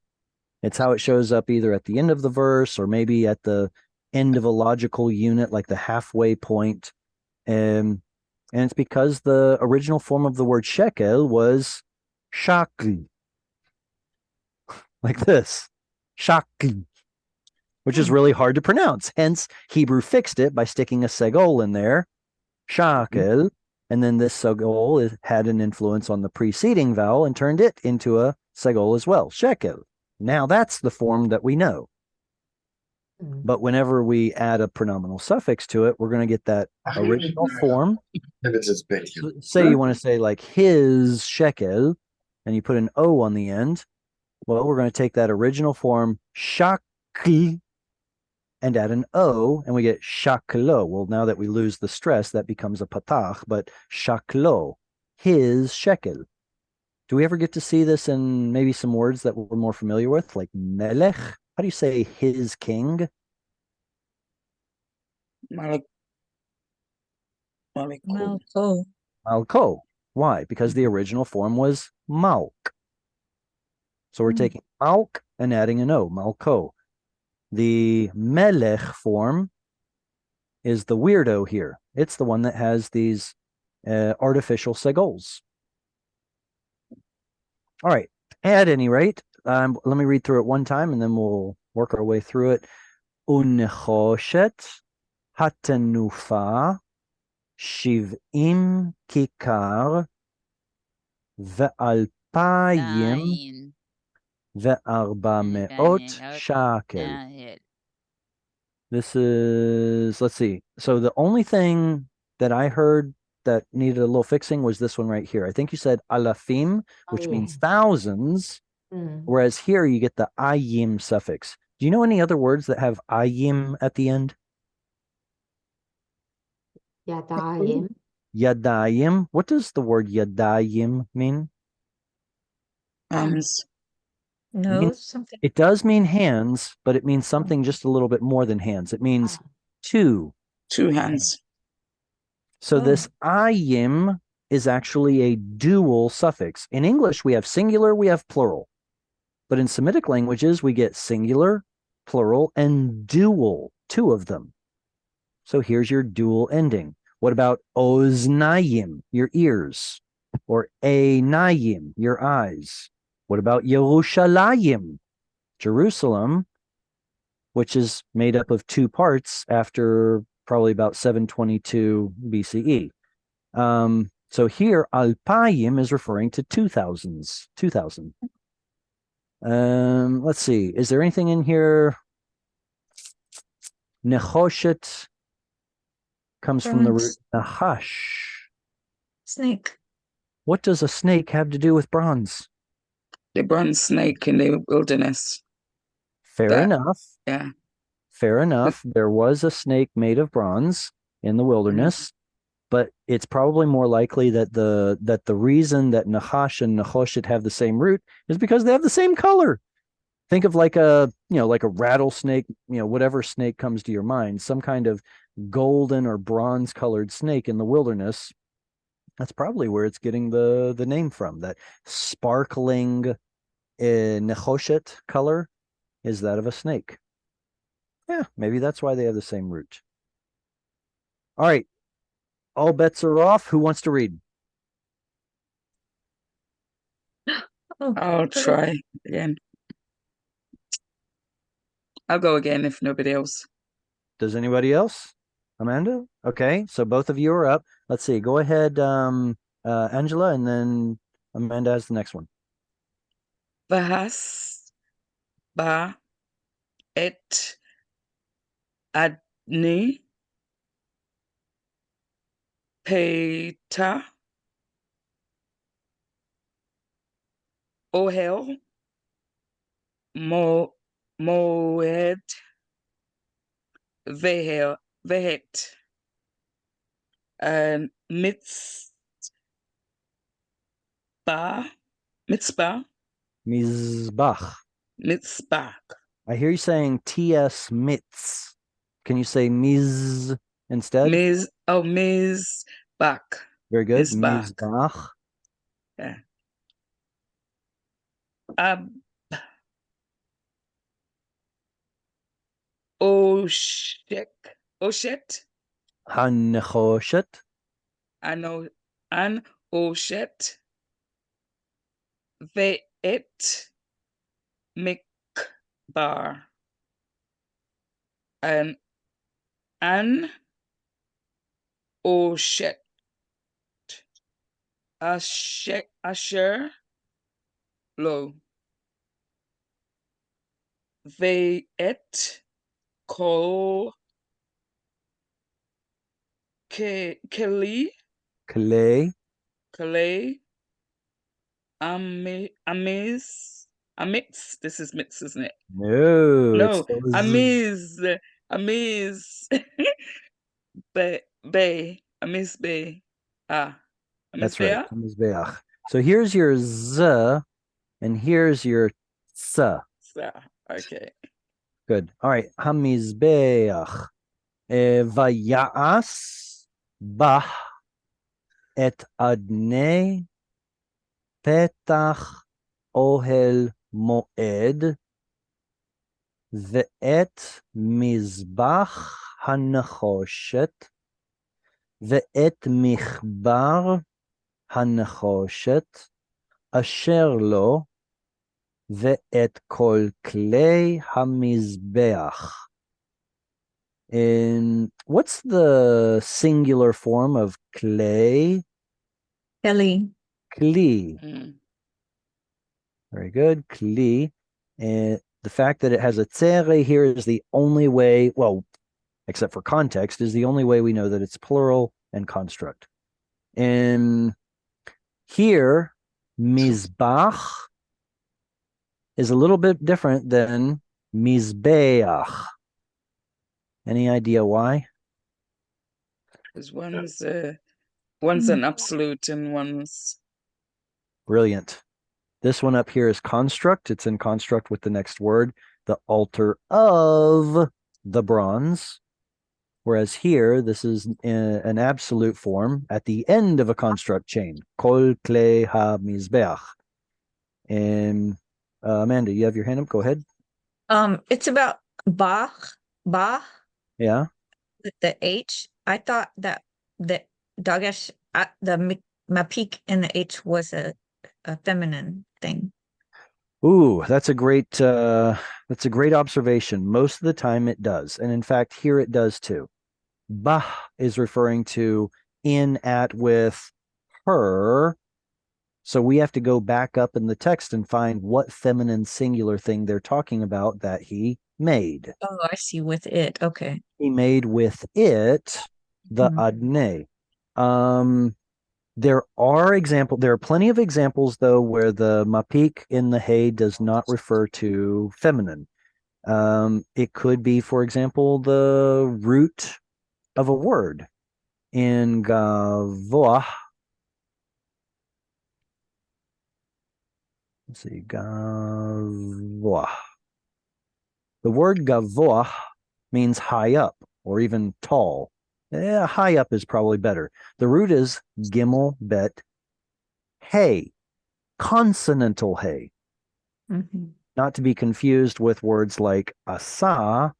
It's how it shows up either at the end of the verse or maybe at the end of a logical unit, like the halfway point. And it's because the original form of the word shekel was shakli, like this, shakli, which is really hard to pronounce. Hence, Hebrew fixed it by sticking a segol in there, shakel, and then this segol had an influence on the preceding vowel and turned it into a segol as well, shekel. Now that's the form that we know. But whenever we add a pronominal suffix to it, we're going to get that original form. So say you want to say like his shekel, and you put an O on the end. Well, we're going to take that original form, shakli, and add an O, and we get shaklo. Well, now that we lose the stress, that becomes a patach, but shaklo, his shekel. Do we ever get to see this in maybe some words that we're more familiar with, like melech? How do you say his king? Malko. Malko. Why? Because the original form was malk. So we're taking malk and adding an O, malko. The melech form is the weirdo here. It's the one that has these artificial segols. All right. At any rate, let me read through it one time and then we'll work our way through it. Unnechoshet hatenufa shiv'im kikar ve'alpayim ve'arba me'ot shakel. This is, let's see. So the only thing that I heard that needed a little fixing was this one right here. I think you said alafim, which means thousands, Whereas here you get the ayim suffix. Do you know any other words that have ayim at the end? Yadayim. Yadayim. What does the word yadayim mean? No, means- something. It does mean hands, but it means something just a little bit more than hands. It means two. 2 hands. So this ayim is actually a dual suffix. In English, we have singular, we have plural. But in Semitic languages, we get singular, plural, and dual, 2 of them. So here's your dual ending. What about oznayim, your ears? Or einayim, your eyes? What about Yerushalayim, Jerusalem, which is made up of 2 parts after probably about 722 BCE? So here, alpayim is referring to 2000s, 2000. Let's see. Is there anything in here? Nechoshet comes from the root nahash. Snake. What does a snake have to do with bronze? The bronze snake in the wilderness. Fair enough. Yeah. Fair enough. There was a snake made of bronze in the wilderness, but it's probably more likely that the reason that Nahash and Nechoshet have the same root is because they have the same color. Think of like a rattlesnake, whatever snake comes to your mind, some kind of golden or bronze colored snake in the wilderness. That's probably where it's getting the name from. That sparkling Nechoshet color is that of a snake. Yeah, maybe that's why they have the same root. All right. All bets are off. Who wants to read? I'll try again. I'll go again if nobody else. Does anybody else? Amanda? Okay, so both of you are up. Let's see. Go ahead, Angela, and then Amanda has the next one. Vahas ba et adni peta ohel moed vehet mitzbah Mizbach. mitzbah. I hear you saying T.S. Mitz. Can you say Miz instead? Mizbach. Very good. Mizbach. Mizbach. Yeah. Oshet. Hanechoshet. An Oshet. Ve'et mikbar. An Oshet. Asher lo. Ve'et kol keli Clay. amitz. This is mitz, isn't it? No, No, it's those- amiz. Amiz be. That's right. Amizbeah? Mizbeach. So here's your Z, and here's your S. Okay. Good. All right. Hamizbeach. Vayas bah et adnei petach ohel moed ve'et mizbach hanechoshet ve'et michbar hanechoshet asher lo ve'et kol klei hamizbeach. And what's the singular form of clay? Kelly. Kli. Mm. Very good. Kli. And the fact that it has a tzere here is the only way, well, except for context, is the only way we know that it's plural and construct. And here, mizbach is a little bit different than mizbeach. Any idea why? Because one's an absolute and one's Brilliant. This one up here is construct. It's in construct with the next word, the altar of the bronze. Whereas here, this is in an absolute form at the end of a construct chain. Kol kle ha mizbeach. And Amanda, you have your hand up. Go ahead. It's about bah, Yeah. with the H. I thought that the Dagesh, the mapik in the H was a feminine thing. Ooh, that's a great observation. Most of the time it does. And in fact, here it does too. Bah is referring to in, at, with, her. So we have to go back up in the text and find what feminine singular thing they're talking about that he made. Oh, I see, with it. Okay. He made with it the adne. There are plenty of examples though where the mapik in the hay does not refer to feminine. It could be, for example, the root of a word in gavoah. Let's see, gavoah. The word gavoah means high up or even tall. High up is probably better. The root is gimel bet hay, consonantal hay, not to be confused with words like asa,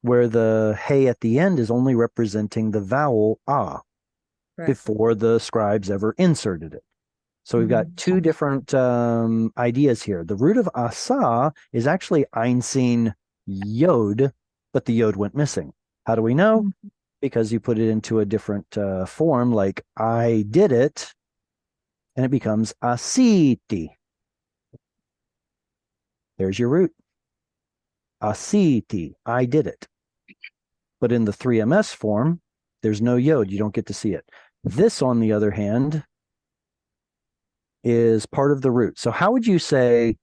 where the hay at the end is only representing the vowel ah before the scribes ever inserted it. So we've got two different ideas here. The root of asa is actually einstein yod, but the yod went missing. How do we know? Because you put it into a different form, like I did it, and it becomes asiti. There's your root. Asiti, I did it. But in the 3ms form, there's no yod. You don't get to see it. This, on the other hand, is part of the root. So how would you say,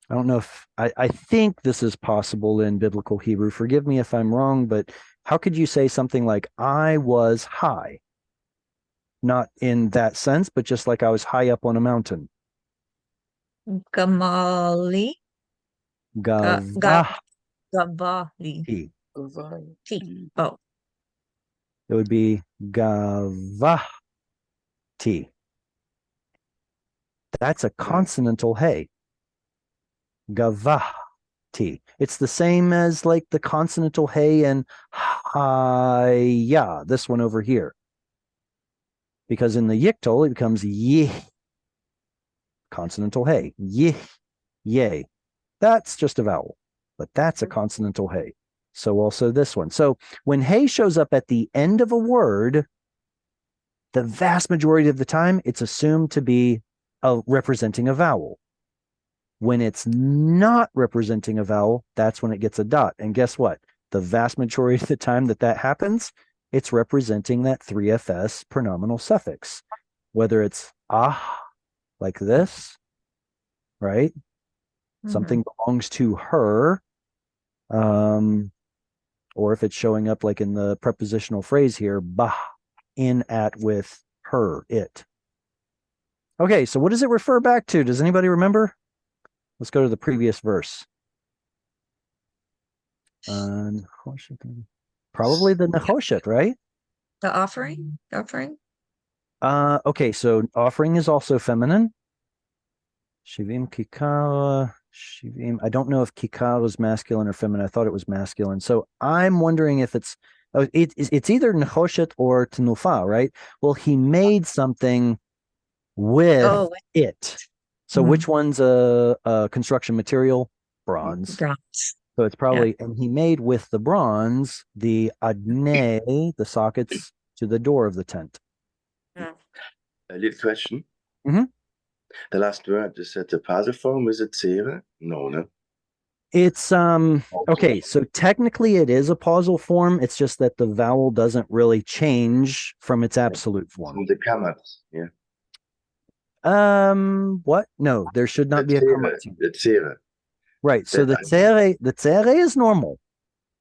I don't know if, I think this is possible in biblical Hebrew. Forgive me if I'm wrong, but how could you say something like, I was high? Not in that sense, but just like I was high up on a mountain. Gamali. Gavah. Gavali. T. Oh. It would be gavati. That's a consonantal hey. Gavati. It's the same as like the consonantal hey and haya, this one over here. Because in the yictol, it becomes yih. Consonantal hey. Yih. Yay. That's just a vowel, but that's a consonantal hey. So also this one. So when hey shows up at the end of a word, the vast majority of the time, it's assumed to be representing a vowel. When it's not representing a vowel, that's when it gets a dot. And guess what? The vast majority of the time that happens, it's representing that 3fs pronominal suffix. Whether it's ah, like this, right? Something belongs to her, or if it's showing up like in the prepositional phrase here, bah, in, at, with, her, it. Okay, so what does it refer back to? Does anybody remember? Let's go to the previous verse. Probably the Nechoshet, right? The offering? Okay, so offering is also feminine. Shivim kikara. Shivim. I don't know if kikara is masculine or feminine. I thought it was masculine. So I'm wondering if it's either Nechoshet or Tenufa, right? Well, he made something with it. So which one's a construction material? Bronze. So it's probably, and he made with the bronze the adne, the sockets to the door of the tent. A little question. Mm-hmm. The last word, is that the passive form? Is it zere? No. It's okay, so technically it is a pausal form. It's just that the vowel doesn't really change from its absolute form. From the kamat, yeah. What? No, there should not be a kamatz. The tzera. Right. So That the tzere is normal.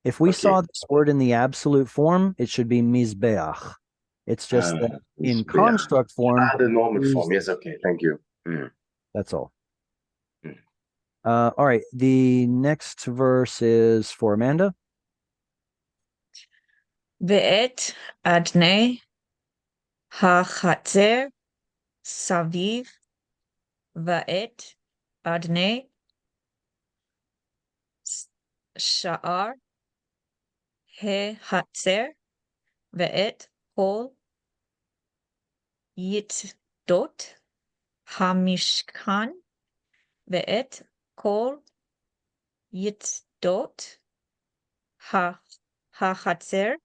If we Okay. saw this word in the absolute form, it should be mizbeach. It's just that in Mizbeach. construct form, the normal is- form. Yes, okay, thank you. Mm. that's all. Mm. All right. The next verse is for Amanda. Ve'et adnei hachatzer saviv ve'et adnei sha'ar hatzer ve'et kol yitdot hamishkan ve'et kol yitdot hachatzer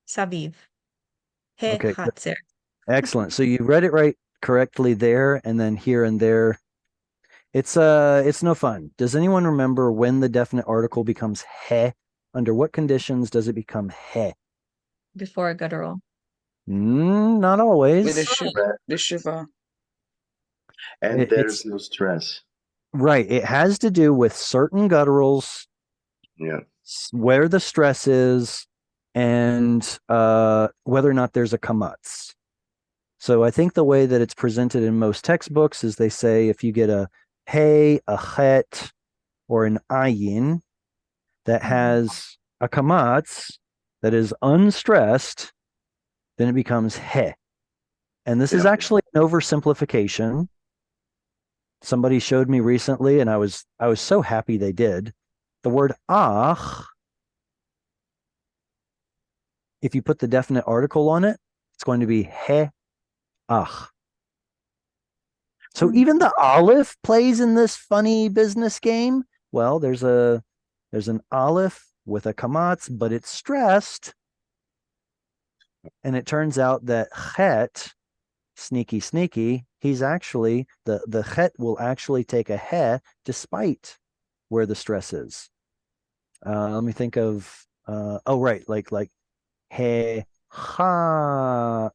saviv Okay. hatzer. Excellent. So you read it right correctly there, and then here and there. It's no fun. Does anyone remember when the definite article becomes he? Under what conditions does it become he? Before a guttural. Not With always. the shiva. And It's there's no stress. right. It has to do with certain gutturals, Yeah. where the stress is, and whether or not there's a kamatz. So I think the way that it's presented in most textbooks is they say if you get a hey, a chet, or an ayin that has a kamatz that is unstressed, then it becomes he. And this is Yeah. actually an oversimplification. Somebody showed me recently, and I was so happy they did. The word ach, if you put the definite article on it, it's going to be he ach. So even the aleph plays in this funny business game. Well, there's an aleph with a kamatz, but it's stressed. And it turns out that chet, sneaky, he's actually the chet will actually take a he despite where the stress is. Let me think of right, like he ha,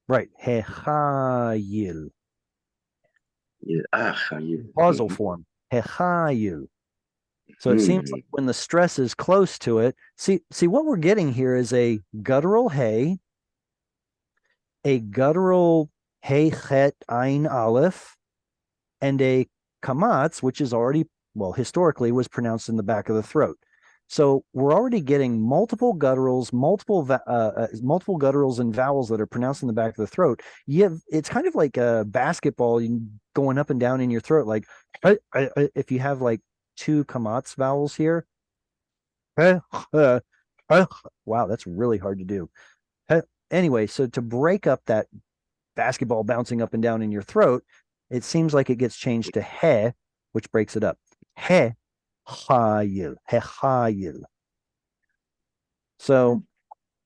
right, he ha yil. Yeah. Causal form. Hechayu. So it seems like when the stress is close to it, see what we're getting here is a guttural hey, a guttural hey chet ein aleph, and a kamatz, which is already, well, historically was pronounced in the back of the throat. So we're already getting multiple gutturals, multiple gutturals and vowels that are pronounced in the back of the throat. It's kind of like a basketball going up and down in your throat. Like if you have like two kamatz vowels here. Wow, that's really hard to do. Anyway, so to break up that basketball bouncing up and down in your throat, it seems like it gets changed to he, which breaks it up. He Hechayil. So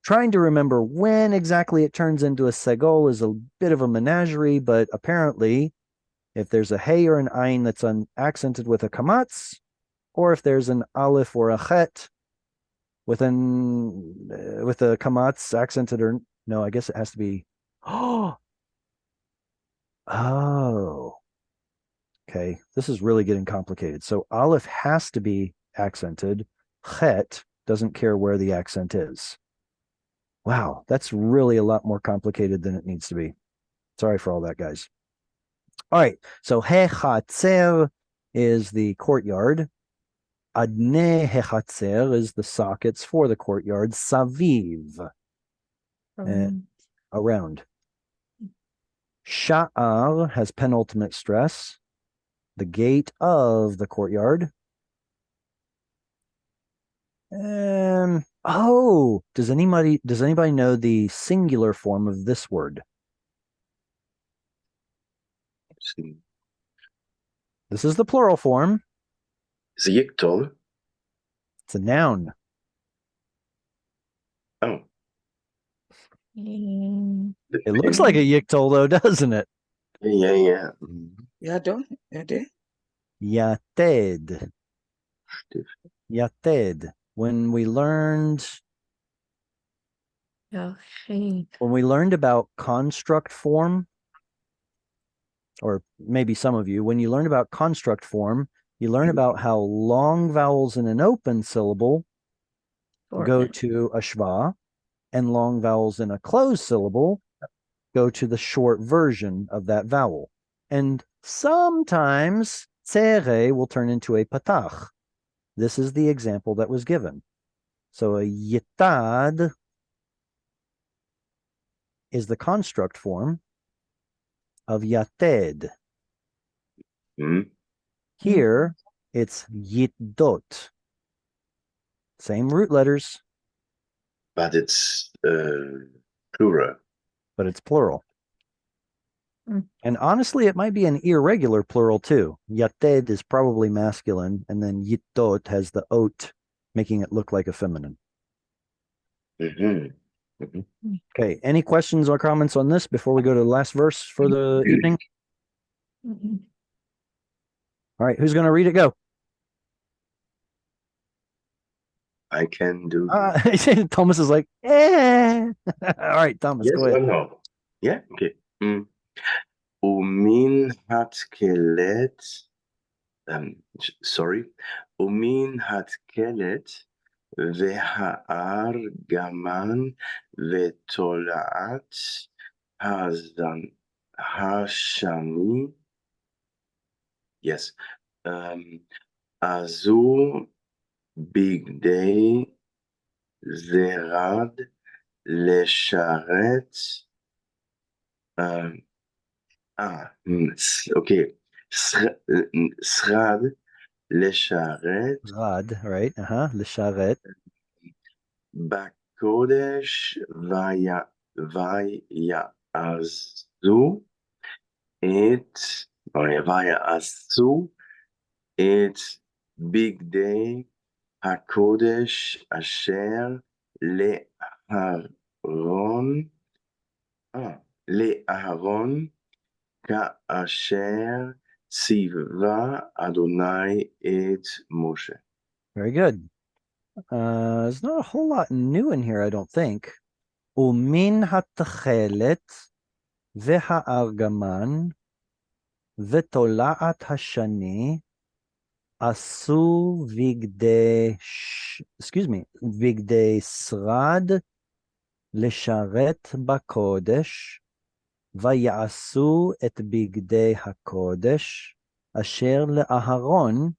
trying to remember when exactly it turns into a segol is a bit of a menagerie, but apparently if there's a hey or an ayin that's accented with a kamatz, or if there's an aleph or a chet with a kamatz accented, or no, I guess it has to be oh, okay, this is really getting complicated. So aleph has to be accented. Chet doesn't care where the accent is. Wow, that's really a lot more complicated than it needs to be. Sorry for all that, guys. All right, so hechatzer is the courtyard. Adne hechatzer is the sockets for the courtyard. Saviv, around. Sha'ar has penultimate stress. The gate of the courtyard. Does anybody know the singular form of this word? This is the plural form. Is a yiktol? It's a noun. Oh. It looks like a yiktol though, doesn't it? Yeah. Yado. Yated. Yated. When we learned about construct form, or maybe some of you, when you learn about construct form, you learn about how long vowels in an open syllable go to a shva, and long vowels in a closed syllable go to the short version of that vowel. And sometimes tzere will turn into a patach. This is the example that was given. So a yitad is the construct form of yated. Mhm. Here, it's yitdot. Same root letters, But it's plural. but it's plural. Mm. And honestly, it might be an irregular plural too. Yated is probably masculine, and then yitdot has the ot, making it look like a feminine. Mhm. Mhm. Okay, any questions or comments on this before we go to the last verse for the evening? All right, who's going to read it? Go. I can do Thomas is like, eh. All right, Thomas, yes go or ahead. no? Yeah, okay. ומן התקלת, sorry, ומן התקלת והארגמן ותולעת השני, yes, עזו בגדי זרד לשרת, okay, שרד לשרת Rad, right? Lisharet. בקודש ויעזו ויעשו את בגדי הקודש אשר לאהרון כאשר ציווה אדוני את משה. Very good. There's not a whole lot new in here, I don't think. Umin hatachelet v'ha'argaman v'tola'at hashani asu vigde, vigde srad לשרת בקודש, ויעשו את בגדי הקודש, אשר לאהרון,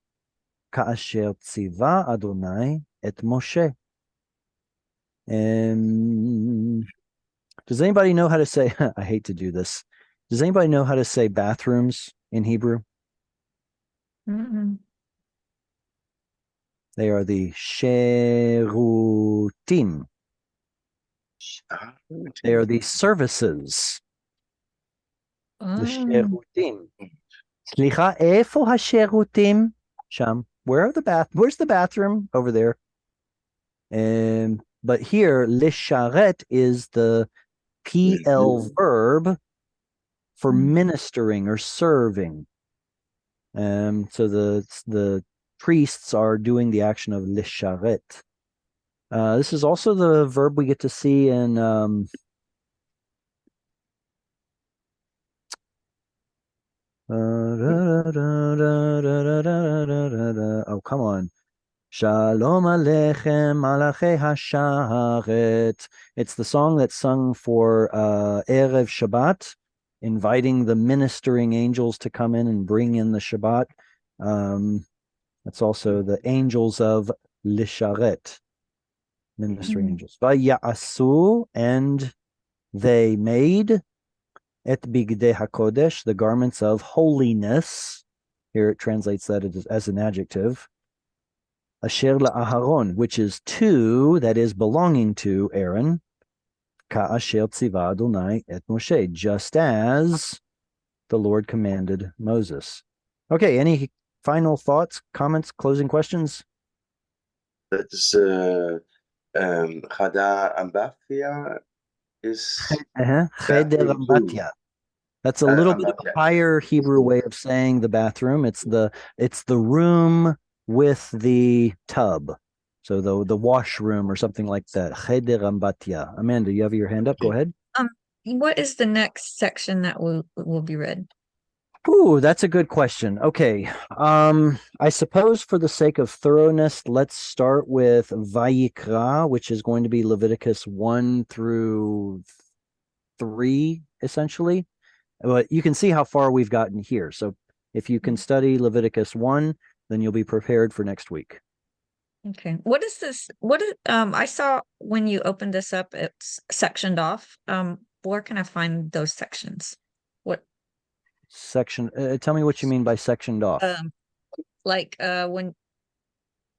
כאשר ציווה אדוני את משה. Does anybody know how to say, I hate to do this, does anybody know how to say bathrooms in Hebrew? They are the sherutim. They are the services. The sherutim. סליחה, איפה השירותים? שם. Where's the bathroom? Over there. But here, lisharet is the PL verb for ministering or serving. So the priests are doing the action of lisharet. This is also the verb we get to see in oh, come on. Shalom Aleichem Malachei Hasharet. It's the song that's sung for Erev Shabbat, inviting the ministering angels to come in and bring in the Shabbat. That's also the angels of Lisharet, ministering angels. Vaya'asu, and they made et bigdei hakodesh, the garments of holiness. Here it translates that as an adjective. Asher la'aharon, which is to, that is belonging to Aaron. Ka'asher tziva Adonai et Moshe, just as the Lord commanded Moses. Okay, any final thoughts, comments, closing questions? That's Chada Ambathia is Cheder Ambatya. That's a little bit of a higher Hebrew way of saying the bathroom. It's the room with the tub. So the washroom or something like that. Cheder Ambatya. Amanda, you have your hand up. Go ahead. What is the next section that will be read? Ooh, that's a good question. Okay. I suppose for the sake of thoroughness, let's start with Vayikra, which is going to be Leviticus 1 through 3, essentially. But you can see how far we've gotten here. So if you can study Leviticus 1, then you'll be prepared for next week. Okay. What is this? What is, I saw when you opened this up, it's sectioned off. Where can I find those sections? What, Section, tell me what you mean by sectioned off. like, when,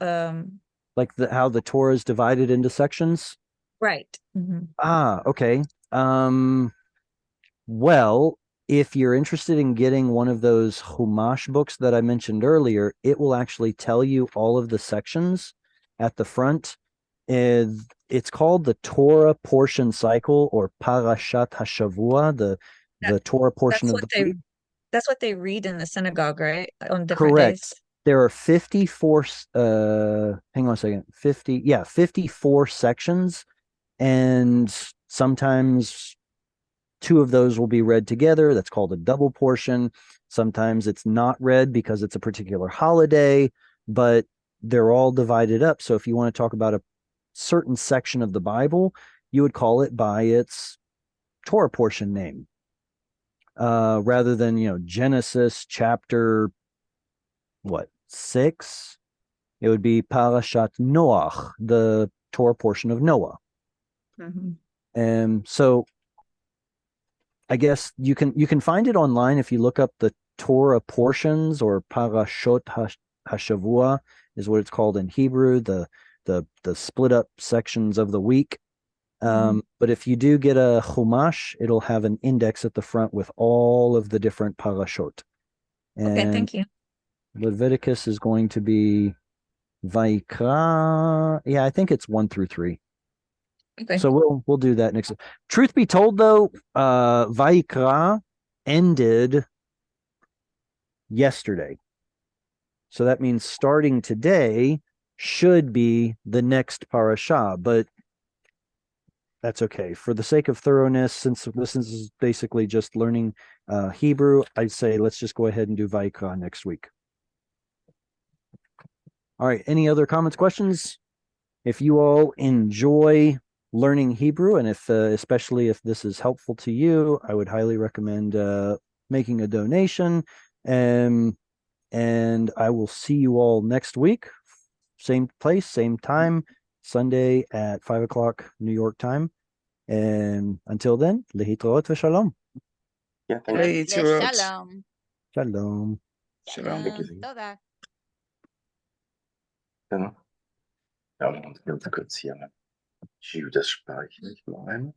Like how the Torah is divided into sections? right. Mhm. Ah, okay. Well, if you're interested in getting one of those Chumash books that I mentioned earlier, it will actually tell you all of the sections at the front. It's called the Torah portion cycle, or Parashat Hashavua, the Torah portion That's of what the week. that's what they read in the synagogue, right? On different Correct. days. There are 54 hang on a second. 54 sections, and sometimes two of those will be read together. That's called a double portion. Sometimes it's not read because it's a particular holiday, but they're all divided up. So if you want to talk about a certain section of the Bible, you would call it by its Torah portion name, rather than, Genesis chapter, 6? It would be Parashat Noach, the Torah portion of Noah. Mhm. And so I guess you can find it online if you look up the Torah portions, or Parashot Hashavua is what it's called in Hebrew, the split up sections of the week. But if you do get a Chumash, it'll have an index at the front with all of the different parashot. Okay, And thank you. Leviticus is going to be Vayikra. Yeah, I think it's 1 through 3. Okay. So we'll do that next. Truth be told, though, Vayikra ended yesterday. So that means starting today should be the next parasha, but that's okay. For the sake of thoroughness, since this is basically just learning Hebrew, I'd say let's just go ahead and do Vayikra next week. All right. Any other comments, questions? If you all enjoy learning Hebrew, and if especially if this is helpful to you, I would highly recommend making a donation. And I will see you all next week. Same place, same time, Sunday at 5 o'clock New York time. And until then, lehitraot v'shalom. Yeah, thank you. Shalom. Shalom. Shalom. Shalom. Thank you. Toda. Genau. Ja, und ganz kurz hier. Das speichere ich mal ein.